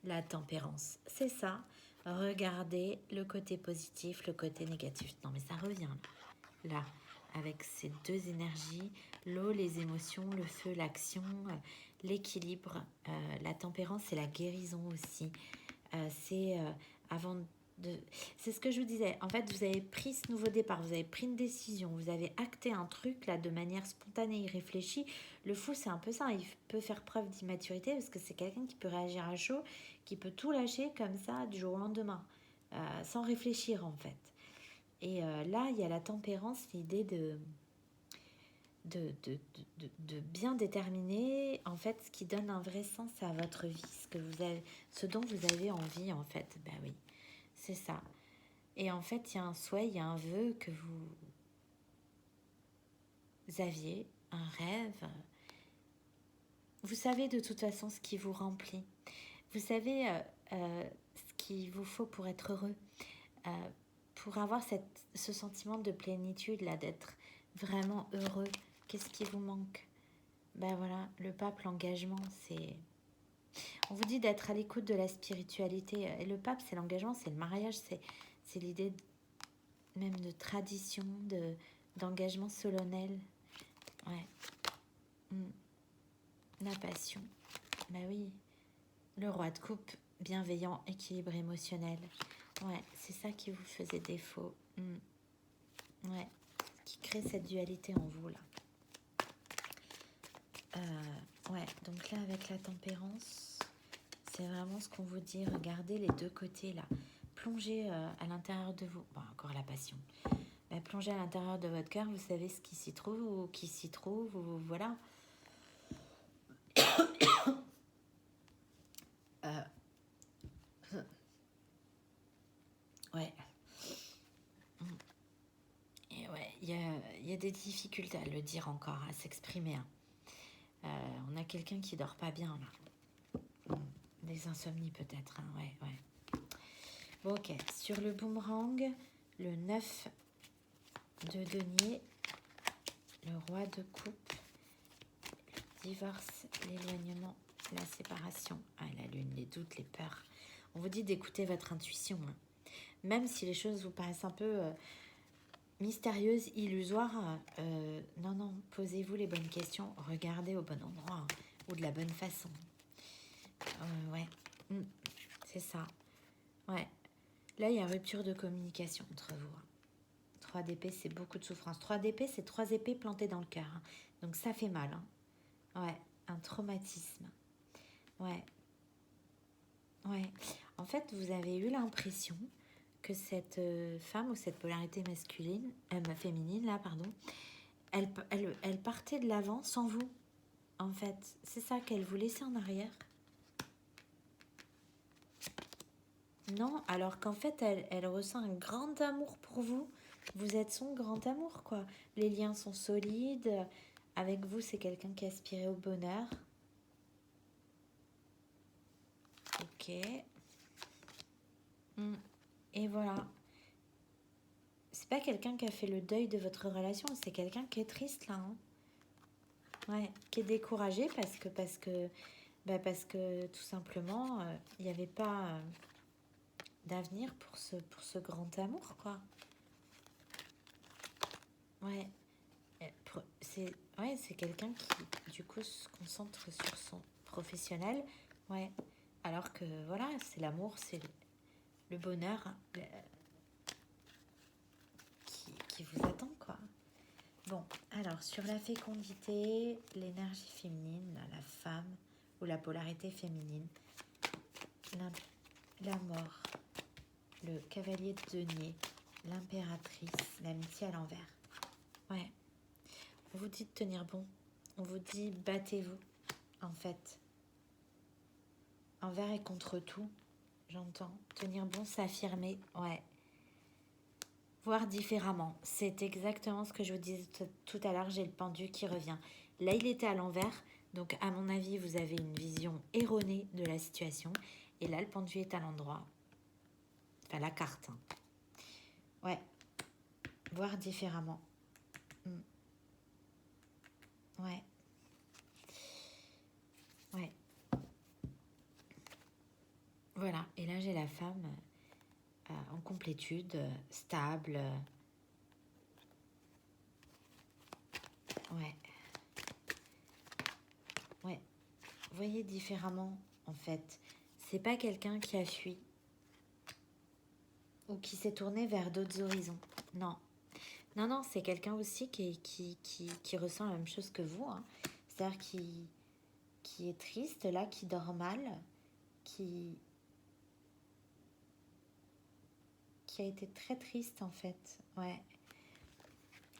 la tempérance. C'est ça. Regardez le côté positif, le côté négatif. Non, mais ça revient, là. Avec ces deux énergies, l'eau, les émotions, le feu, l'action, l'équilibre, la tempérance et la guérison aussi. C'est avant de... C'est ce que je vous disais. En fait, vous avez pris ce nouveau départ, vous avez pris une décision, vous avez acté un truc là de manière spontanée, irréfléchie. Le fou, c'est un peu ça. Il peut faire preuve d'immaturité parce que c'est quelqu'un qui peut réagir à chaud, qui peut tout lâcher comme ça du jour au lendemain, sans réfléchir en fait. Et là, il y a la tempérance, l'idée de bien déterminer en fait ce qui donne un vrai sens à votre vie, ce dont vous avez envie en fait. Ben oui, c'est ça. Et en fait, il y a un souhait, il y a un vœu que vous aviez, un rêve. Vous savez de toute façon ce qui vous remplit. Vous savez ce qu'il vous faut pour être heureux. Pour avoir ce sentiment de plénitude là, d'être vraiment heureux. Qu'est-ce qui vous manque? Ben voilà, le pape, l'engagement, c'est... On vous dit d'être à l'écoute de la spiritualité. Et le pape, c'est l'engagement, c'est le mariage, c'est l'idée même de tradition, d'engagement solennel. Ouais. La passion. Ben oui. Le roi de coupe, bienveillant, équilibre émotionnel. Ouais, c'est ça qui vous faisait défaut. Ouais, qui crée cette dualité en vous, là. Ouais, donc là, avec la tempérance, c'est vraiment ce qu'on vous dit. Regardez les deux côtés, là. Plongez à l'intérieur de vous. Bon, encore la passion. Plongez à l'intérieur de votre cœur, vous savez ce qui s'y trouve ou qui s'y trouve, ou voilà. Ouais. Et ouais, il y a des difficultés à le dire encore, à s'exprimer. Hein. On a quelqu'un qui dort pas bien, là. Des insomnies peut-être, hein. Ouais. Bon, ok. Sur le boomerang, le 9 de denier, le roi de coupe, le divorce, l'éloignement, la séparation, la lune, les doutes, les peurs. On vous dit d'écouter votre intuition. Hein. Même si les choses vous paraissent un peu mystérieuses, illusoires, non, posez-vous les bonnes questions, regardez au bon endroit hein, ou de la bonne façon. Ouais, c'est ça. Ouais. Là, il y a rupture de communication entre vous. 3 d'épée, c'est beaucoup de souffrance. 3 d'épée, c'est 3 épées plantées dans le cœur. Hein. Donc, ça fait mal. Hein. Ouais, un traumatisme. Ouais. En fait, vous avez eu l'impression que cette femme ou cette polarité masculine, féminine, là, pardon, elle partait de l'avant sans vous. En fait, c'est ça qu'elle vous laissait en arrière. Non, alors qu'en fait, elle ressent un grand amour pour vous. Vous êtes son grand amour, quoi. Les liens sont solides. Avec vous, c'est quelqu'un qui aspirait au bonheur. Ok. Et voilà. C'est pas quelqu'un qui a fait le deuil de votre relation, c'est quelqu'un qui est triste, là. Hein. Ouais, qui est découragé parce que tout simplement, il n'y avait pas d'avenir pour ce grand amour, quoi. Ouais. C'est quelqu'un qui, du coup, se concentre sur son professionnel. Ouais. Alors que, voilà, c'est l'amour, c'est le bonheur qui vous attend, quoi. Bon, alors, sur la fécondité, l'énergie féminine, la femme ou la polarité féminine, la mort, le cavalier de denier, l'impératrice, l'amitié à l'envers. Ouais. On vous dit de tenir bon. on vous dit battez-vous, en fait. Envers et contre tout, j'entends. Tenir bon, s'affirmer, ouais. Voir différemment. C'est exactement ce que je vous disais tout à l'heure, j'ai le pendu qui revient. Là, il était à l'envers, donc à mon avis, vous avez une vision erronée de la situation. Et là, le pendu est à l'endroit. Enfin, la carte. Hein. Ouais. Voir différemment. Ouais. Ouais. Voilà. Et là, j'ai la femme en complétude, stable. Ouais. Ouais. Voyez différemment, en fait. C'est pas quelqu'un qui a fui ou qui s'est tourné vers d'autres horizons. Non. Non, non, c'est quelqu'un aussi qui ressent la même chose que vous. Hein. C'est-à-dire qui est triste, là, qui dort mal, qui a été très triste, en fait. Ouais.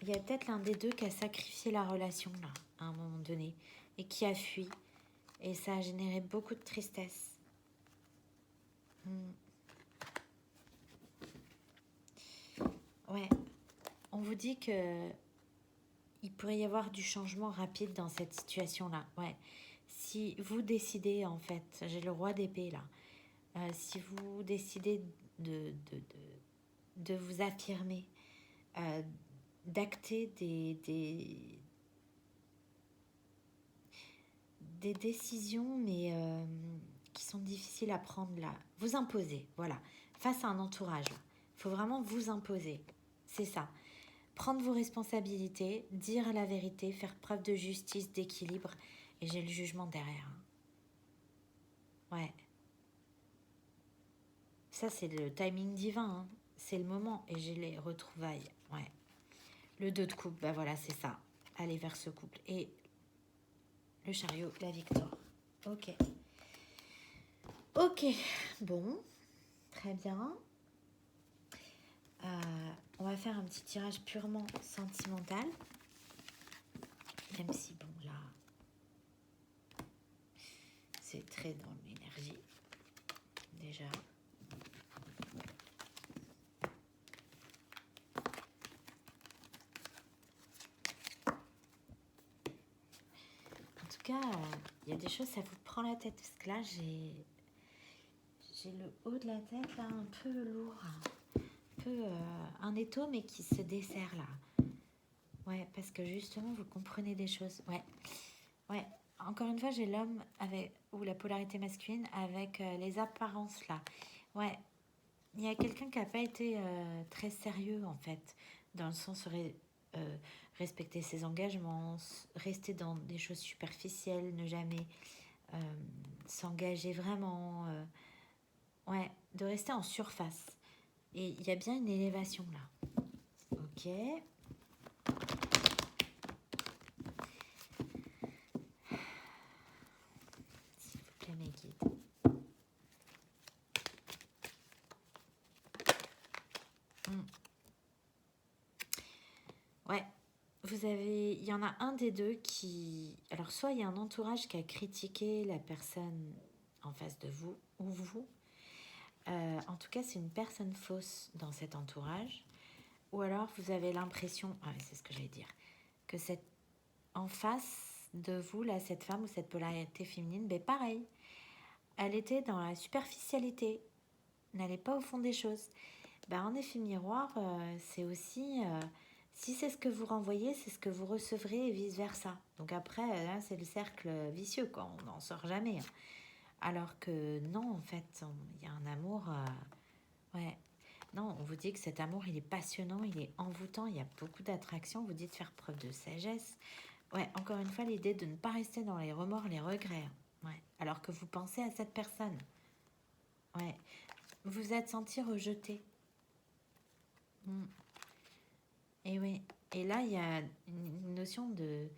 Il y a peut-être l'un des deux qui a sacrifié la relation, là, à un moment donné, et qui a fui. Et ça a généré beaucoup de tristesse. Ouais. On vous dit que il pourrait y avoir du changement rapide dans cette situation-là. Ouais. Si vous décidez, en fait, j'ai le roi d'épée, là. Si vous décidez de vous affirmer, d'acter des décisions, mais qui sont difficiles à prendre là. Vous imposer, voilà. Face à un entourage, il faut vraiment vous imposer. C'est ça. Prendre vos responsabilités, dire la vérité, faire preuve de justice, d'équilibre. Et j'ai le jugement derrière. Ouais. Ça, c'est le timing divin. Hein. C'est le moment. Et j'ai les retrouvailles. Ouais. Le 2 de coupe, bah voilà, c'est ça. Aller vers ce couple. Et le chariot, la victoire. Ok. Ok. Bon. Très bien. On va faire un petit tirage purement sentimental. Même si, bon, là, c'est très dans l'énergie. Déjà. En tout cas, il y a des choses, ça vous prend la tête. Parce que là, j'ai le haut de la tête, là, un peu lourd. Un peu un étau, mais qui se dessert, là. Ouais, parce que justement, vous comprenez des choses. Ouais. Ouais. Encore une fois, j'ai l'homme avec ou la polarité masculine avec les apparences, là. Ouais. Il y a quelqu'un qui n'a pas été très sérieux, en fait. Dans le sens respecter ses engagements, rester dans des choses superficielles, ne jamais s'engager vraiment. Ouais, de rester en surface. Et il y a bien une élévation là. Ok. S'il vous plaît, mes guides. Ouais. Il y en a un des deux qui... Alors, soit il y a un entourage qui a critiqué la personne en face de vous, ou vous. En tout cas, c'est une personne fausse dans cet entourage. Ou alors, vous avez l'impression... Ah, c'est ce que j'allais dire. Que en face de vous, là, cette femme ou cette polarité féminine, ben pareil. Elle était dans la superficialité. N'allait pas au fond des choses. Ben, en effet miroir, c'est aussi... si c'est ce que vous renvoyez, c'est ce que vous recevrez et vice-versa. Donc après, là, c'est le cercle vicieux, quoi. On n'en sort jamais. Hein. Alors que non, en fait, il y a un amour... ouais. Non, on vous dit que cet amour, il est passionnant, il est envoûtant, il y a beaucoup d'attraction. On vous dit de faire preuve de sagesse. Ouais, encore une fois, l'idée de ne pas rester dans les remords, les regrets. Ouais. Alors que vous pensez à cette personne. Ouais. Vous vous êtes senti rejeté. Et oui. Et là, il y a une notion de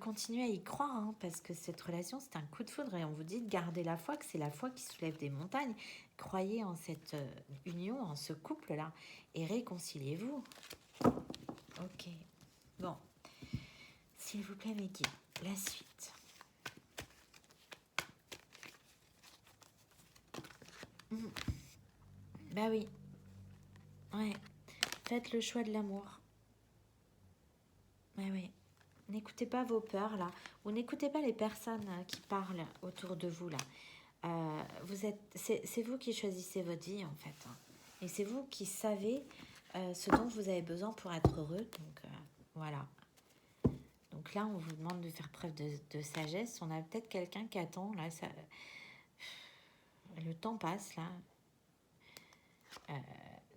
continuer à y croire, hein, parce que cette relation, c'est un coup de foudre. Et on vous dit de garder la foi, que c'est la foi qui soulève des montagnes. Croyez en cette union, en ce couple-là, et réconciliez-vous. Ok. Bon. s'il vous plaît, mes guides, la suite. Bah oui. Ouais. Faites le choix de l'amour. Bah oui. N'écoutez pas vos peurs, là. Ou n'écoutez pas les personnes qui parlent autour de vous, là. C'est vous qui choisissez votre vie, en fait. Hein. Et c'est vous qui savez ce dont vous avez besoin pour être heureux. Donc, voilà. Donc là, on vous demande de faire preuve de sagesse. On a peut-être quelqu'un qui attend, là. Le temps passe, là.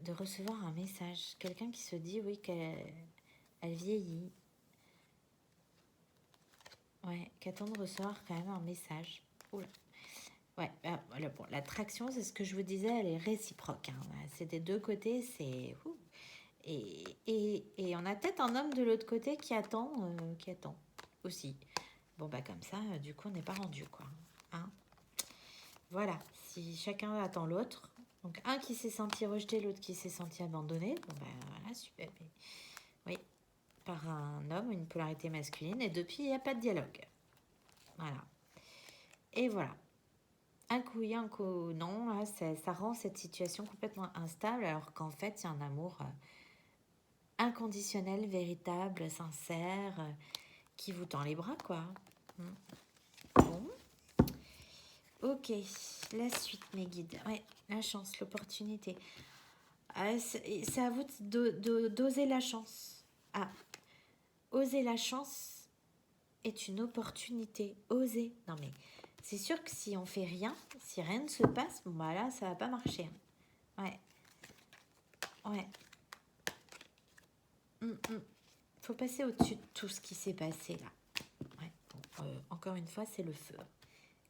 De recevoir un message. Quelqu'un qui se dit, oui, qu'elle vieillit. Ouais, qui attend de recevoir quand même un message. Oula. Ouais, voilà, bon, l'attraction, c'est ce que je vous disais, elle est réciproque. Hein. C'est des deux côtés, c'est... Et on a peut-être un homme de l'autre côté qui attend aussi. Bon, bah comme ça, du coup, on n'est pas rendu, quoi. Hein, voilà, si chacun attend l'autre, donc un qui s'est senti rejeté, l'autre qui s'est senti abandonné, bon, bah voilà, super. Mais, oui, par un homme, une polarité masculine, et depuis, il n'y a pas de dialogue. Voilà. Et voilà. Un coup oui, un coup non, là, ça rend cette situation complètement instable, alors qu'en fait, il y a un amour inconditionnel, véritable, sincère, qui vous tend les bras, quoi. Bon. Ok, la suite, mes guides. Ouais, la chance, l'opportunité. C'est à vous d'oser la chance. Ah, oser la chance est une opportunité. Oser. Non, mais c'est sûr que si on fait rien, si rien ne se passe, bon, bah là, ça va pas marcher. Ouais. Ouais. Faut passer au-dessus de tout ce qui s'est passé là. Ouais. Bon, encore une fois, c'est le feu.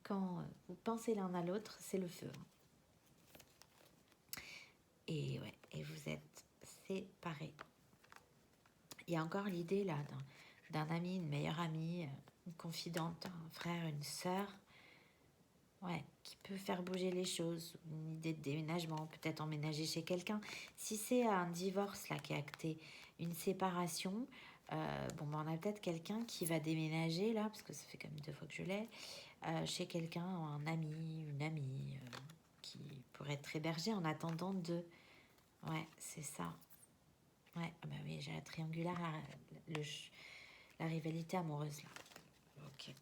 Quand vous pensez l'un à l'autre, c'est le feu. Et ouais, et vous êtes séparés. Il y a encore l'idée là d'un ami, une meilleure amie, une confidente, un frère, une sœur, ouais, qui peut faire bouger les choses, une idée de déménagement, peut-être emménager chez quelqu'un. Si c'est un divorce là qui est acté, une séparation, bon, ben, on a peut-être quelqu'un qui va déménager là, parce que ça fait quand même 2 fois que je l'ai, chez quelqu'un, un ami, une amie, qui pourrait être hébergé en attendant de... Ouais, c'est ça. Ouais, ah bah oui, j'ai la triangulaire, la rivalité amoureuse là. Ok.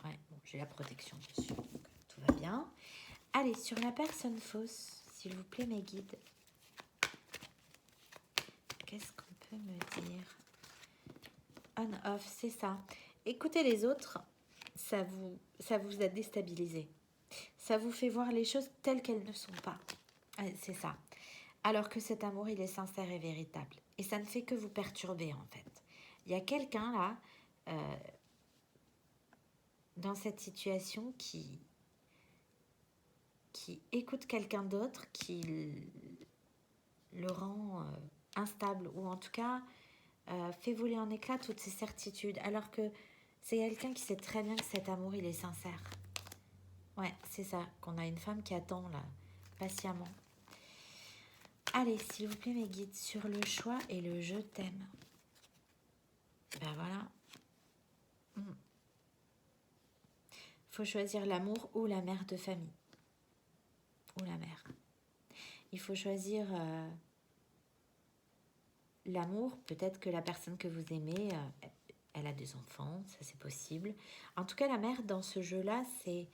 Ouais, bon, j'ai la protection dessus, donc tout va bien. Allez, sur la personne fausse, s'il vous plaît, mes guides. Qu'est-ce qu'on peut me dire? On-off, c'est ça. Écoutez les autres, ça vous a déstabilisé. Ça vous fait voir les choses telles qu'elles ne sont pas. C'est ça. Alors que cet amour, il est sincère et véritable. Et ça ne fait que vous perturber, en fait. Il y a quelqu'un là, dans cette situation, qui écoute quelqu'un d'autre, qui le rend instable, ou en tout cas fait voler en éclats toutes ses certitudes, alors que c'est quelqu'un qui sait très bien que cet amour, il est sincère. Ouais, c'est ça, qu'on a une femme qui attend là, patiemment. Allez, s'il vous plaît, mes guides, sur le choix et le je t'aime. Ben voilà. Faut choisir l'amour ou la mère de famille. Ou la mère. Il faut choisir l'amour. Peut-être que la personne que vous aimez, elle a des enfants, ça c'est possible. En tout cas, la mère dans ce jeu-là, c'est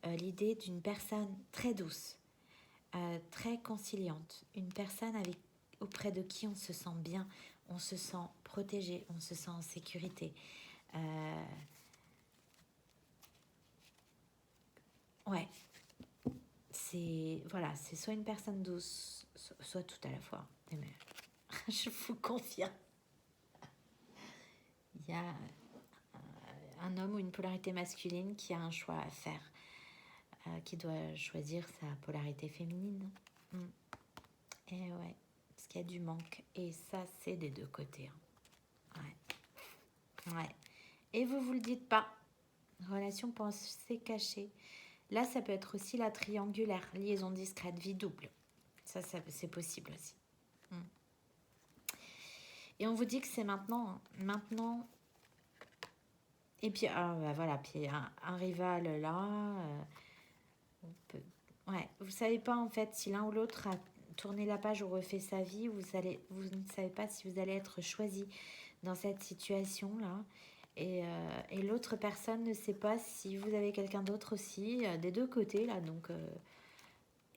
l'idée d'une personne très douce, très conciliante. Une personne auprès de qui on se sent bien, on se sent protégé, on se sent en sécurité. Ouais, c'est voilà, c'est soit une personne douce, soit tout à la fois. Mais je vous confirme, il y a un homme ou une polarité masculine qui a un choix à faire, qui doit choisir sa polarité féminine. Et ouais, parce qu'il y a du manque. Et ça, c'est des deux côtés. Hein. Ouais. Et vous le dites pas. Relation pensée cachée. Là, ça peut être aussi la triangulaire, liaison discrète, vie double. Ça c'est possible aussi. Et on vous dit que c'est maintenant, hein. Maintenant. Et puis, voilà, puis un rival là. Ouais, vous savez pas en fait si l'un ou l'autre a tourné la page ou refait sa vie. Vous ne savez pas si vous allez être choisi dans cette situation-là. Et l'autre personne ne sait pas si vous avez quelqu'un d'autre aussi, des deux côtés là. Donc,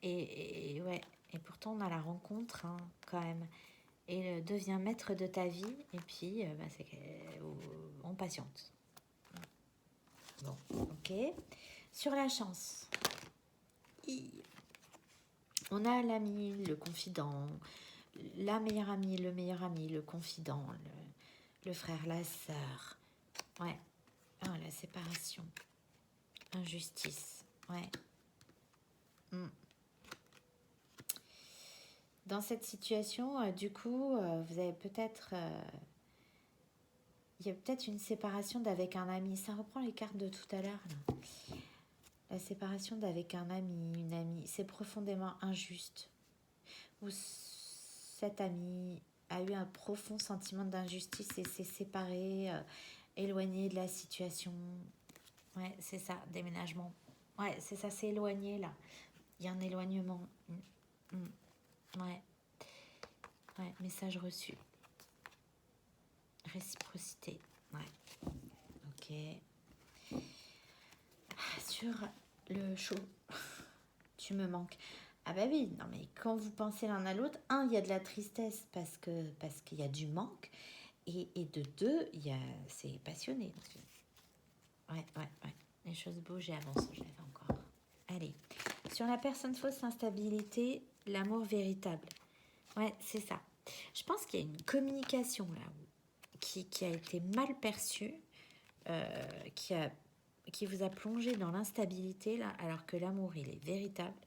ouais, et pourtant on a la rencontre hein, quand même. Et devient maître de ta vie. Et puis, on patiente. Bon, ok. Sur la chance, on a l'ami, le confident, la meilleure amie, le meilleur ami, le confident, le frère, la sœur. Ouais. La séparation. Injustice. Ouais. Dans cette situation, du coup, vous avez peut-être... il y a peut-être une séparation d'avec un ami. Ça reprend les cartes de tout à l'heure. La séparation d'avec un ami, une amie, c'est profondément injuste. Ou cet ami a eu un profond sentiment d'injustice et s'est séparé, éloigné de la situation. Ouais, c'est ça, déménagement. Ouais, c'est ça, c'est éloigné là. Il y a un éloignement. Ouais. Ouais, message reçu. Réciprocité. Ouais. Ok. Sur le chaud. Tu me manques. Ah bah oui, non mais quand vous pensez l'un à l'autre, il y a de la tristesse parce qu'il y a du manque. Et de deux, c'est passionné. Ouais. Les choses bougent et avancent, je l'avais encore. Allez. Sur la personne fausse, l'instabilité, l'amour véritable. Ouais, c'est ça. Je pense qu'il y a une communication là qui a été mal perçue, qui vous a plongé dans l'instabilité là, alors que l'amour il est véritable.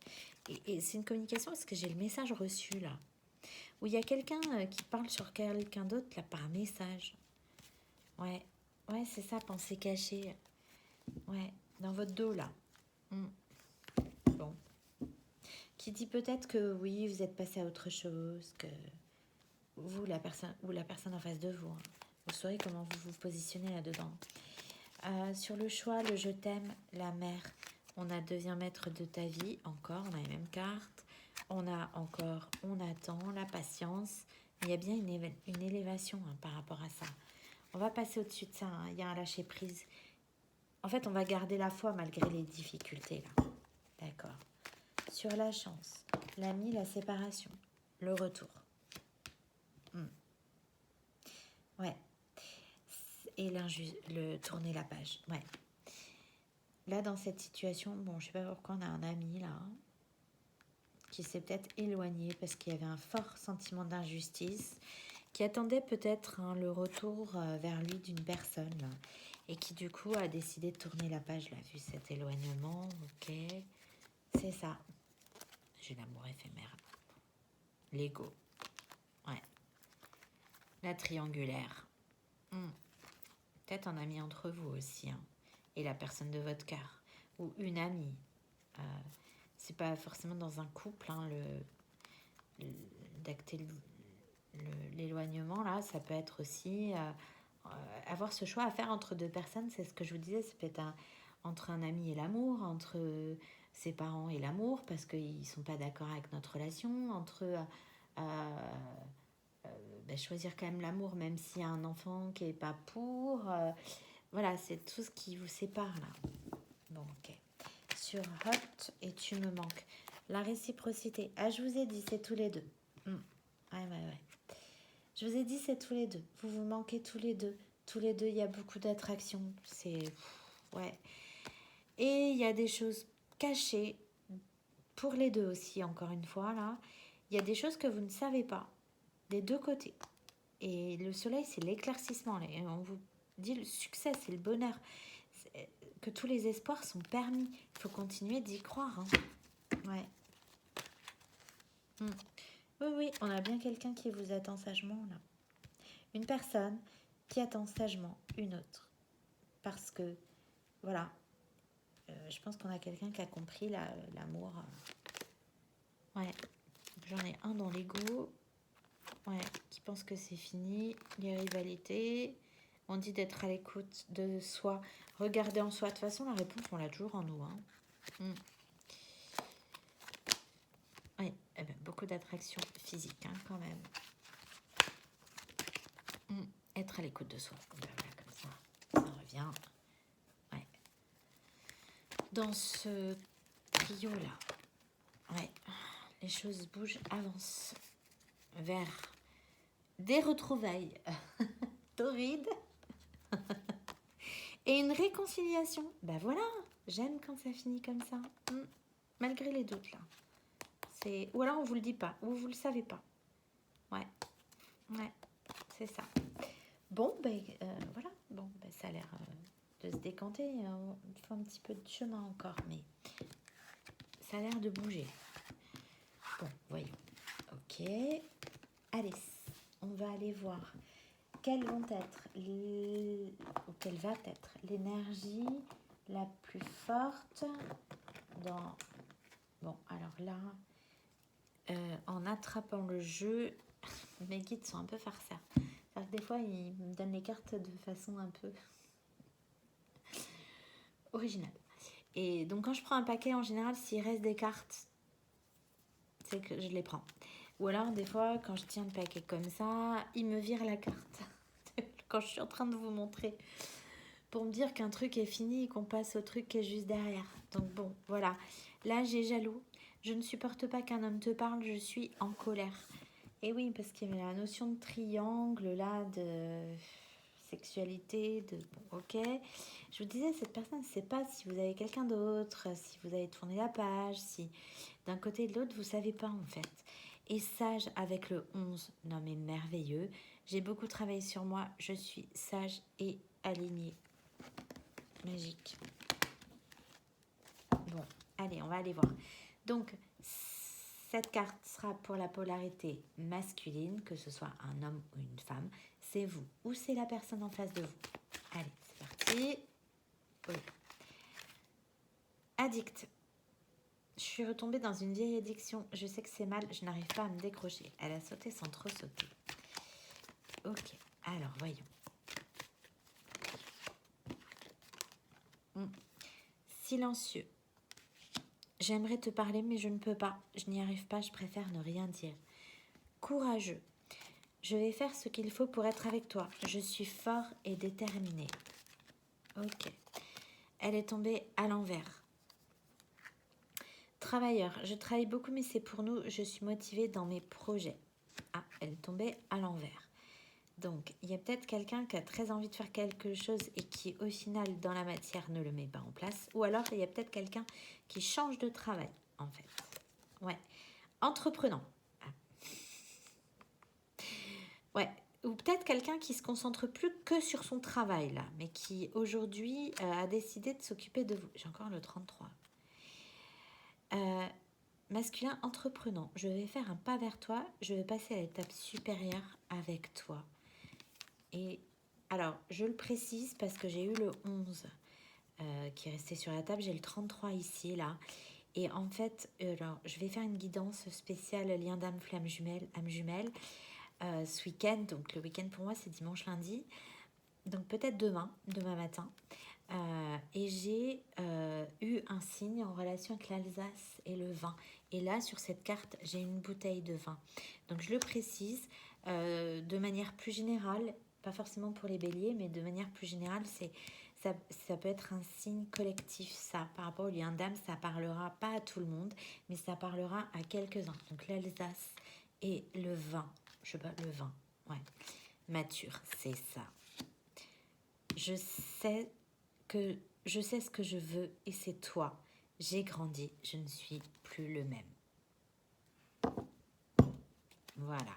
Et c'est une communication parce que j'ai le message reçu là, où il y a quelqu'un qui parle sur quelqu'un d'autre là par message. Ouais, c'est ça, pensée cachée. Ouais, dans votre dos là. Bon. Qui dit peut-être que oui, vous êtes passé à autre chose, que vous, la personne en face de vous. Hein. Vous saurez comment vous vous positionnez là-dedans. Sur le choix, le je t'aime, la mère, on a devient maître de ta vie, encore, on a les mêmes cartes. On a encore, on attend, la patience. Il y a bien une élévation hein, par rapport à ça. On va passer au-dessus de ça, hein. Il y a un lâcher-prise. En fait, on va garder la foi malgré les difficultés, là. D'accord. Sur la chance, l'ami, la séparation, le retour. Ouais. Et le tourner la page. Ouais. Là, dans cette situation, bon, je sais pas pourquoi on a un ami, là, qui s'est peut-être éloigné parce qu'il y avait un fort sentiment d'injustice, qui attendait peut-être hein, le retour vers lui d'une personne, là, et qui, du coup, a décidé de tourner la page, là, vu cet éloignement. Ok. C'est ça. J'ai l'amour éphémère. L'ego. Ouais. La triangulaire. Peut-être un ami entre vous aussi. Hein. Et la personne de votre cœur. Ou une amie. C'est pas forcément dans un couple. Hein, d'acter l'éloignement, là, ça peut être aussi... avoir ce choix à faire entre deux personnes. C'est ce que je vous disais. Ça peut être entre un ami et l'amour. Entre... ses parents et l'amour parce qu'ils ne sont pas d'accord avec notre relation, entre choisir quand même l'amour même s'il y a un enfant qui n'est pas pour. Voilà, c'est tout ce qui vous sépare là. Bon, ok. Sur Hot et Tu me manques. La réciprocité. Ah, je vous ai dit, c'est tous les deux. Ouais. Je vous ai dit, c'est tous les deux. Vous vous manquez tous les deux. Tous les deux, il y a beaucoup d'attraction. C'est... Ouais. Et il y a des choses cachées pour les deux aussi, encore une fois, là. Il y a des choses que vous ne savez pas, des deux côtés. Et le soleil, c'est l'éclaircissement. Et on vous dit le succès, c'est le bonheur. Que tous les espoirs sont permis. Il faut continuer d'y croire. Hein. Ouais. Oui, on a bien quelqu'un qui vous attend sagement, là. Une personne qui attend sagement une autre. Parce que, voilà, je pense qu'on a quelqu'un qui a compris l'amour. Ouais, j'en ai un dans l'ego. Ouais, qui pense que c'est fini. Les rivalités. On dit d'être à l'écoute de soi. Regarder en soi. De toute façon, la réponse, on l'a toujours en nous. Hein. Oui, eh ben, beaucoup d'attraction physique hein, quand même. Être à l'écoute de soi. Ben, voilà, comme ça revient. Ouais. Dans ce trio-là, ouais, les choses bougent, avancent vers des retrouvailles torrides et une réconciliation. Ben voilà, j'aime quand ça finit comme ça. Malgré les doutes là. Ou alors on vous le dit pas, ou vous le savez pas. Ouais, c'est ça. Bon, ben voilà. Bon, ben ça a l'air de se décanter. Il faut un petit peu de chemin encore, mais ça a l'air de bouger. Bon, voyons. Ok. Allez, on va aller voir quelle va être l'énergie la plus forte dans... Bon, alors là, en attrapant le jeu, mes guides sont un peu farceurs. C'est-à-dire que des fois, ils me donnent les cartes de façon un peu originale. Et donc, quand je prends un paquet, en général, s'il reste des cartes, c'est que je les prends. Ou alors, des fois, quand je tiens le paquet comme ça, il me vire la carte. Quand je suis en train de vous montrer. Pour me dire qu'un truc est fini et qu'on passe au truc qui est juste derrière. Donc bon, voilà. Là, j'ai jaloux. Je ne supporte pas qu'un homme te parle, je suis en colère. Et oui, parce qu'il y avait la notion de triangle, là, de sexualité, de... Bon, ok. Je vous disais, cette personne ne sait pas si vous avez quelqu'un d'autre, si vous avez tourné la page, si d'un côté et de l'autre, vous ne savez pas en fait. Et sage avec le 11, non mais merveilleux. J'ai beaucoup travaillé sur moi, je suis sage et alignée. Magique. Bon, allez, on va aller voir. Donc, cette carte sera pour la polarité masculine, que ce soit un homme ou une femme. C'est vous ou c'est la personne en face de vous. Allez, c'est parti. Oui. Addict. Je suis retombée dans une vieille addiction. Je sais que c'est mal, je n'arrive pas à me décrocher. Elle a sauté sans trop sauter. Ok, alors voyons. Silencieux. J'aimerais te parler, mais je ne peux pas. Je n'y arrive pas, je préfère ne rien dire. Courageux. Je vais faire ce qu'il faut pour être avec toi. Je suis fort et déterminé. Ok. Elle est tombée à l'envers. Travailleur. Je travaille beaucoup, mais c'est pour nous. Je suis motivée dans mes projets. Ah, elle est tombée à l'envers. Donc, il y a peut-être quelqu'un qui a très envie de faire quelque chose et qui, au final, dans la matière, ne le met pas en place. Ou alors, il y a peut-être quelqu'un qui change de travail, en fait. Ouais. Entreprenant. Ah. Ouais. Ou peut-être quelqu'un qui se concentre plus que sur son travail, là, mais qui, aujourd'hui, a décidé de s'occuper de vous. J'ai encore le 33. Masculin entreprenant. Je vais faire un pas vers toi. Je vais passer à l'étape supérieure avec toi. Et alors, je le précise parce que j'ai eu le 11 qui est resté sur la table. J'ai le 33 ici, là. Et en fait, alors, je vais faire une guidance spéciale lien d'âme, flamme jumelle, âme jumelle ce week-end. Donc, le week-end pour moi, c'est dimanche, lundi. Donc, peut-être demain matin. Et j'ai eu un signe en relation avec l'Alsace et le vin. Et là, sur cette carte, j'ai une bouteille de vin. Donc, je le précise de manière plus générale, pas forcément pour les béliers, mais de manière plus générale, ça peut être un signe collectif, ça. Par rapport au lien d'âme, ça parlera pas à tout le monde, mais ça parlera à quelques-uns. Donc, l'Alsace et le vin. Je sais pas, le vin, ouais. Mature, c'est ça. Je sais ce que je veux et c'est toi. J'ai grandi, je ne suis plus le même. Voilà.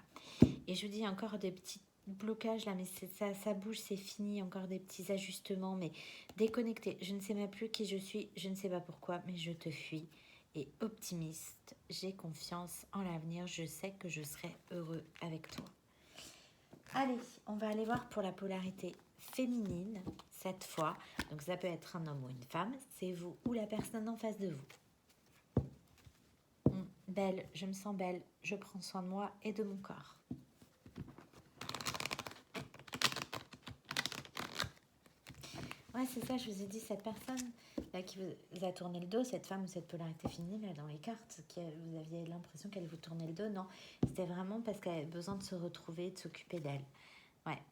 Et je vous dis encore des petits blocages là, mais ça bouge, c'est fini. Encore des petits ajustements, mais déconnecté. Je ne sais même plus qui je suis, je ne sais pas pourquoi, mais je te fuis. Et optimiste, j'ai confiance en l'avenir. Je sais que je serai heureux avec toi. Allez, on va aller voir pour la polarité féminine cette fois. Donc ça peut être un homme ou une femme, c'est vous ou la personne en face de vous. Belle, je me sens belle, je prends soin de moi et de mon corps. Ouais, c'est ça, je vous ai dit, cette personne là, qui vous a tourné le dos, cette femme ou cette polarité féminine, là, dans les cartes, vous aviez l'impression qu'elle vous tournait le dos. Non, c'était vraiment parce qu'elle avait besoin de se retrouver, de s'occuper d'elle. Ouais.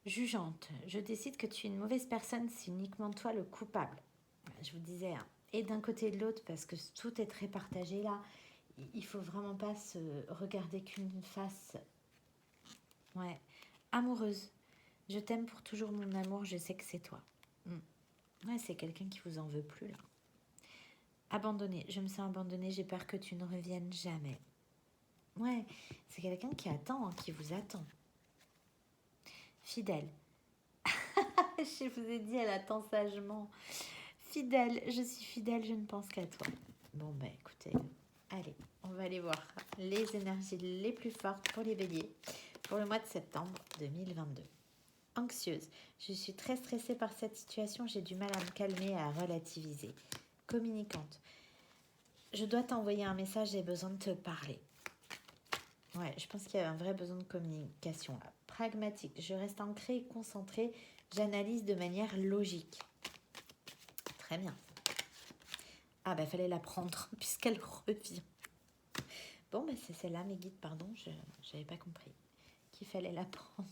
Jugeante, je décide que tu es une mauvaise personne, c'est uniquement toi le coupable. Je vous disais, hein. Et d'un côté et de l'autre, parce que tout est très partagé là, il faut vraiment pas se regarder qu'une face. Ouais. Amoureuse, je t'aime pour toujours mon amour, je sais que c'est toi. Ouais, c'est quelqu'un qui vous en veut plus là. Abandonnée, je me sens abandonnée, j'ai peur que tu ne reviennes jamais. Ouais, c'est quelqu'un qui attend, hein, qui vous attend. Fidèle. Je vous ai dit, elle attend sagement. Fidèle, je suis fidèle, je ne pense qu'à toi. Bon, bah écoutez, allez, on va aller voir les énergies les plus fortes pour les béliers pour le mois de septembre 2022. Anxieuse, je suis très stressée par cette situation, j'ai du mal à me calmer et à relativiser. Communicante, je dois t'envoyer un message, j'ai besoin de te parler. Ouais, je pense qu'il y a un vrai besoin de communication là. Pragmatique, je reste ancrée et concentrée, j'analyse de manière logique. Très bien. Ah bah fallait la prendre puisqu'elle revient. Bon bah c'est celle-là mes guides, pardon, je n'avais pas compris qu'il fallait la prendre.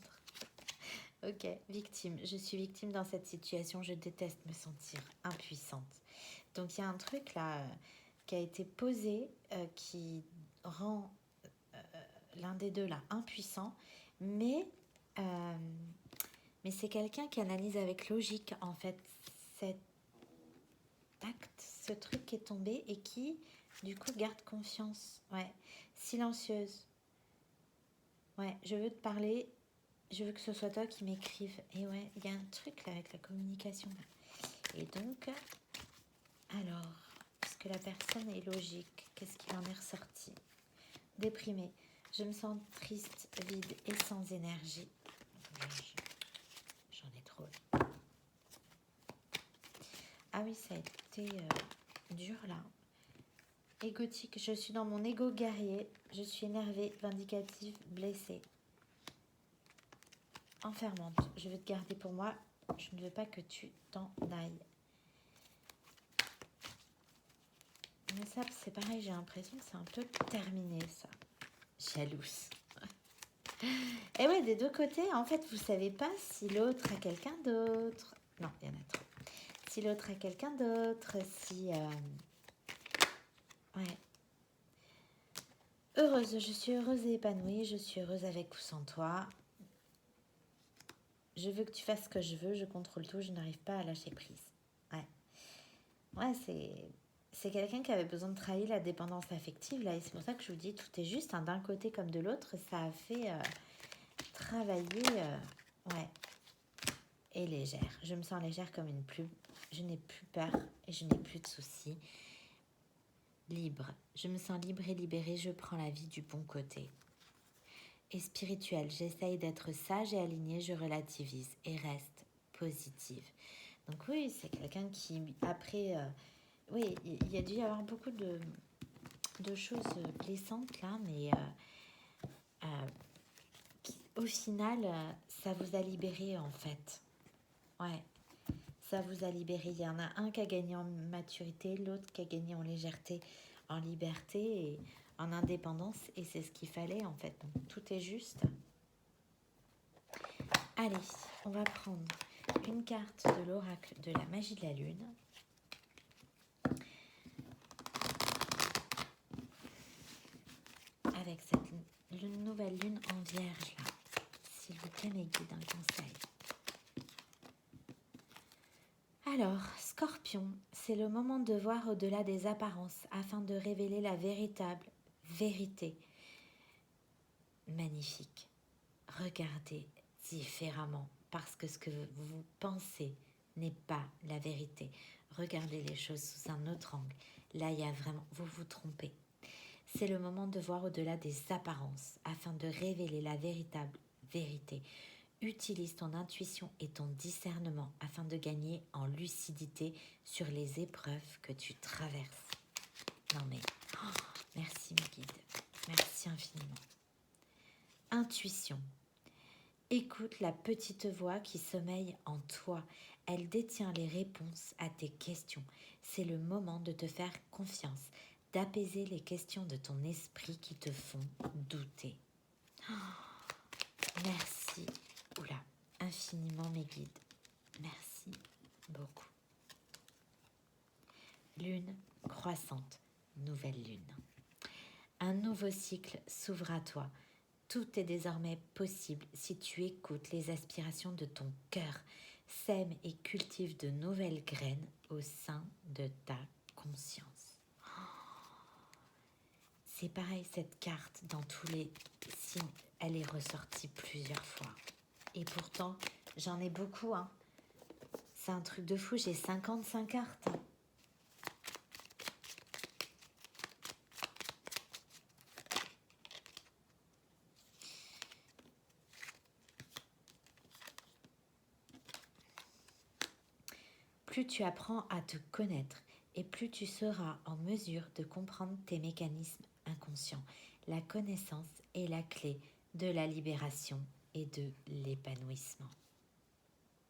Ok, victime, je suis victime dans cette situation, je déteste me sentir impuissante. Donc il y a un truc là qui a été posé qui rend l'un des deux là impuissant, mais c'est quelqu'un qui analyse avec logique en fait cet acte, ce truc qui est tombé et qui du coup garde confiance. Ouais, silencieuse. Ouais, je veux te parler, je veux que ce soit toi qui m'écrive. Et ouais, il y a un truc là avec la communication là. Et donc, alors, est-ce que la personne est logique? Qu'est-ce qui en est ressorti? Déprimée. Je me sens triste, vide et sans énergie. J'en ai trop. Ah oui, ça a été dur là. Égotique, je suis dans mon ego guerrier. Je suis énervée, vindicative, blessée. Enfermante, je veux te garder pour moi. Je ne veux pas que tu t'en ailles. Mais ça, c'est pareil, j'ai l'impression que c'est un peu terminé ça. Jalouse. Et ouais, des deux côtés, en fait, vous savez pas si l'autre a quelqu'un d'autre. Non, il y en a trop. Si l'autre a quelqu'un d'autre, si... Ouais. Heureuse, je suis heureuse et épanouie, je suis heureuse avec ou sans toi. Je veux que tu fasses ce que je veux, je contrôle tout, je n'arrive pas à lâcher prise. Ouais. Ouais, c'est quelqu'un qui avait besoin de trahir la dépendance affective, là, et c'est pour ça que je vous dis, tout est juste, hein, d'un côté comme de l'autre, ça a fait travailler, ouais, et légère. Je me sens légère comme une plume, je n'ai plus peur et je n'ai plus de soucis. Libre, je me sens libre et libérée, je prends la vie du bon côté. Et spirituelle, j'essaye d'être sage et alignée, je relativise et reste positive. Donc oui, c'est quelqu'un qui, après, oui, il y a dû y avoir beaucoup de choses blessantes là, mais au final, ça vous a libéré en fait. Ouais, ça vous a libéré. Il y en a un qui a gagné en maturité, l'autre qui a gagné en légèreté, en liberté et en indépendance. Et c'est ce qu'il fallait en fait. Donc tout est juste. Allez, on va prendre une carte de l'oracle de la magie de la lune. Avec cette nouvelle lune en vierge là. S'il vous plaît, mes guides, un conseil. Alors, Scorpion, c'est le moment de voir au-delà des apparences afin de révéler la véritable vérité. Magnifique. Regardez différemment parce que ce que vous pensez n'est pas la vérité. Regardez les choses sous un autre angle. Là, il y a vraiment... Vous vous trompez. C'est le moment de voir au-delà des apparences afin de révéler la véritable vérité. Utilise ton intuition et ton discernement afin de gagner en lucidité sur les épreuves que tu traverses. Non mais, merci mes guides. Merci infiniment. Intuition. Écoute la petite voix qui sommeille en toi. Elle détient les réponses à tes questions. C'est le moment de te faire confiance, d'apaiser les questions de ton esprit qui te font douter. Merci, oula, infiniment mes guides. Merci beaucoup. Lune croissante, nouvelle lune. Un nouveau cycle s'ouvre à toi. Tout est désormais possible si tu écoutes les aspirations de ton cœur. Sème et cultive de nouvelles graines au sein de ta conscience. C'est pareil, cette carte, dans tous les signes, elle est ressortie plusieurs fois. Et pourtant, j'en ai beaucoup. C'est un truc de fou, j'ai 55 cartes. Plus tu apprends à te connaître et plus tu seras en mesure de comprendre tes mécanismes inconscients. La connaissance est la clé de la libération et de l'épanouissement.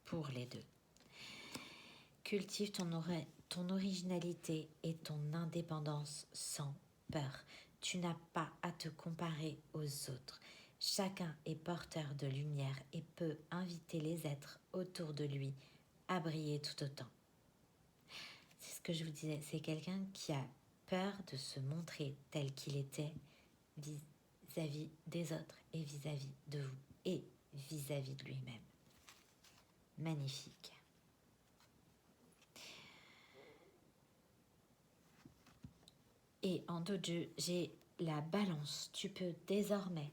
Pour les deux. Cultive ton originalité et ton indépendance sans peur. Tu n'as pas à te comparer aux autres. Chacun est porteur de lumière et peut inviter les êtres autour de lui à briller tout autant. C'est ce que je vous disais, c'est quelqu'un qui a peur de se montrer tel qu'il était vis-à-vis des autres et vis-à-vis de vous et vis-à-vis de lui-même. Magnifique. Et en dos de jeu, j'ai la balance. Tu peux désormais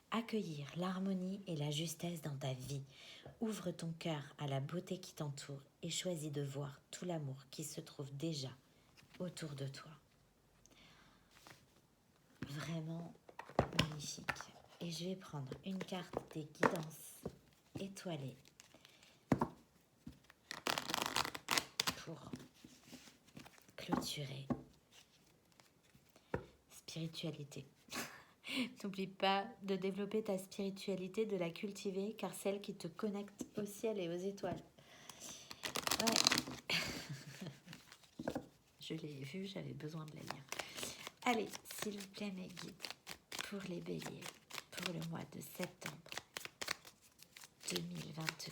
accueillir l'harmonie et la justesse dans ta vie. Ouvre ton cœur à la beauté qui t'entoure et choisis de voir tout l'amour qui se trouve déjà autour de toi. Vraiment magnifique. Et je vais prendre une carte des guidances étoilées pour clôturer. Spiritualité. N'oublie pas de développer ta spiritualité, de la cultiver, car celle qui te connecte au ciel et aux étoiles. Ouais. Je l'ai vue, j'avais besoin de la lire. Allez, s'il vous plaît, mes guides, pour les béliers, pour le mois de septembre 2022.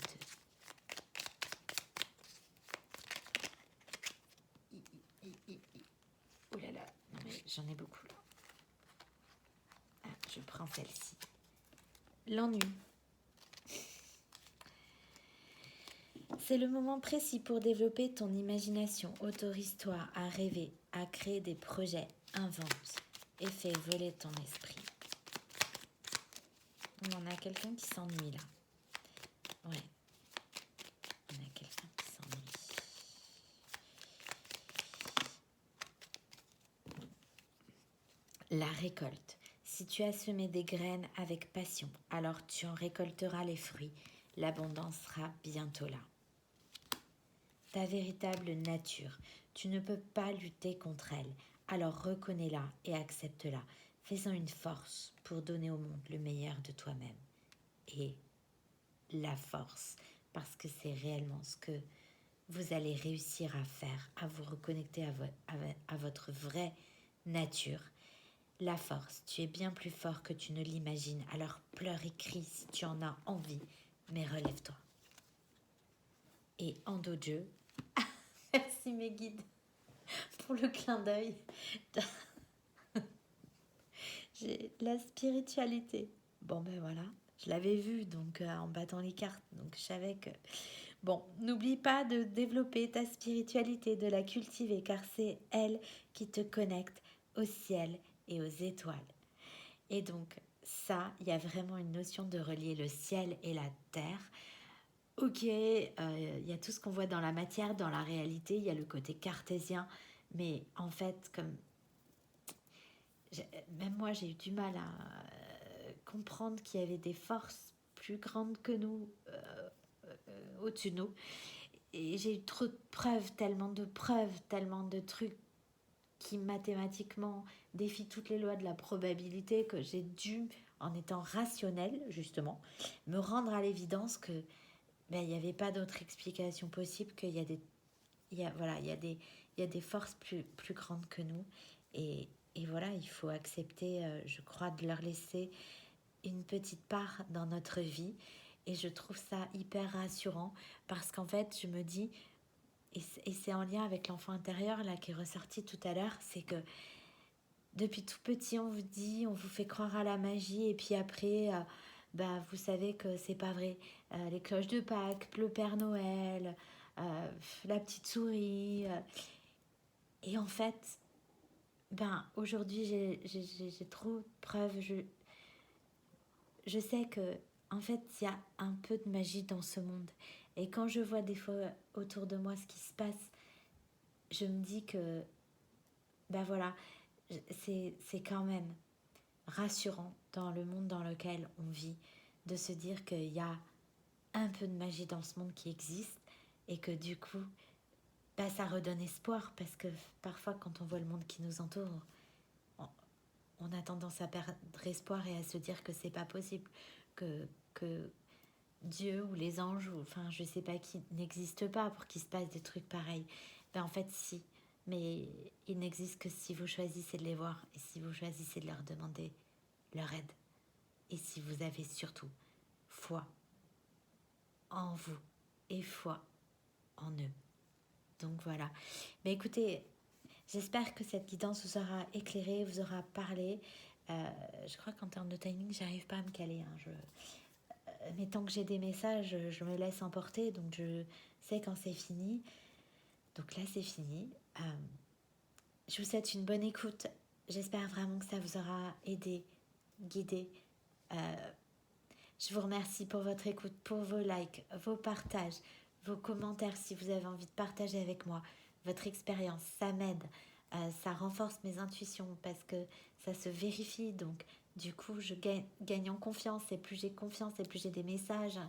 Oh là là, non mais j'en ai beaucoup là. Ah, je prends celle-ci. L'ennui. C'est le moment précis pour développer ton imagination. Autorise-toi à rêver, à créer des projets, invente et fais voler ton esprit. On a quelqu'un qui s'ennuie là. Ouais. On a quelqu'un qui s'ennuie. La récolte. Si tu as semé des graines avec passion, alors tu en récolteras les fruits. L'abondance sera bientôt là. Ta véritable nature. Tu ne peux pas lutter contre elle, alors reconnais-la et accepte-la. Fais-en une force pour donner au monde le meilleur de toi-même. Et la force, parce que c'est réellement ce que vous allez réussir à faire, à vous reconnecter à votre vraie nature. La force, tu es bien plus fort que tu ne l'imagines, alors pleure et crie si tu en as envie, mais relève-toi. Et en dos de jeu, merci mes guides pour le clin d'œil. J'ai la spiritualité. Bon ben voilà, je l'avais vu donc en battant les cartes, donc je savais que... Bon, n'oublie pas de développer ta spiritualité, de la cultiver, car c'est elle qui te connecte au ciel et aux étoiles. Et donc ça, il y a vraiment une notion de relier le ciel et la terre. Ok, il y a tout ce qu'on voit dans la matière, dans la réalité, il y a le côté cartésien, mais en fait, comme même moi, j'ai eu du mal à comprendre qu'il y avait des forces plus grandes que nous au-dessus de nous. Et j'ai eu trop de preuves, tellement de trucs qui mathématiquement défient toutes les lois de la probabilité que j'ai dû en étant rationnelle, justement, me rendre à l'évidence que il n'y avait pas d'autre explication possible, qu'il y a des, voilà, il y a des forces plus grandes que nous. Et voilà, il faut accepter, je crois, de leur laisser une petite part dans notre vie. Et je trouve ça hyper rassurant parce qu'en fait, je me dis, et c'est en lien avec l'enfant intérieur là qui est ressorti tout à l'heure, c'est que depuis tout petit, on vous dit, on vous fait croire à la magie, et puis après, vous savez que c'est pas vrai. Les cloches de Pâques, le Père Noël, la petite souris. Et en fait, aujourd'hui, j'ai trop de preuves. Je sais que, en fait, il y a un peu de magie dans ce monde. Et quand je vois des fois autour de moi ce qui se passe, je me dis que, voilà, c'est quand même rassurant dans le monde dans lequel on vit de se dire qu'il y a un peu de magie dans ce monde qui existe et que du coup, ça redonne espoir parce que parfois quand on voit le monde qui nous entoure, on, on a tendance à perdre espoir et à se dire que c'est pas possible, que Dieu ou les anges ou enfin je sais pas qui n'existe pas pour qu'il se passe des trucs pareils. En fait si, mais ils n'existent que si vous choisissez de les voir et si vous choisissez de leur demander leur aide. Et si vous avez surtout foi en vous et foi en eux. Donc voilà. Mais écoutez, j'espère que cette guidance vous aura éclairé, vous aura parlé. Je crois qu'en termes de timing, j'arrive pas à me caler. Mais tant que j'ai des messages, je me laisse emporter. Donc je sais quand c'est fini. Donc là, c'est fini. Je vous souhaite une bonne écoute. J'espère vraiment que ça vous aura aidé, guidé. Je vous remercie pour votre écoute, pour vos likes, vos partages, vos commentaires si vous avez envie de partager avec moi votre expérience. Ça m'aide, ça renforce mes intuitions parce que ça se vérifie. Donc, du coup, je gagne en confiance et plus j'ai confiance et plus j'ai des messages.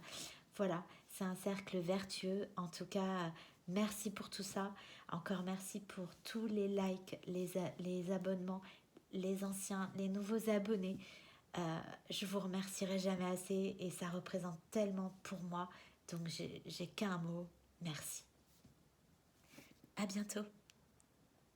Voilà, c'est un cercle vertueux. En tout cas, merci pour tout ça. Encore merci pour tous les likes, les abonnements, les anciens, les nouveaux abonnés. Je vous remercierai jamais assez et ça représente tellement pour moi. Donc j'ai qu'un mot, merci. À bientôt.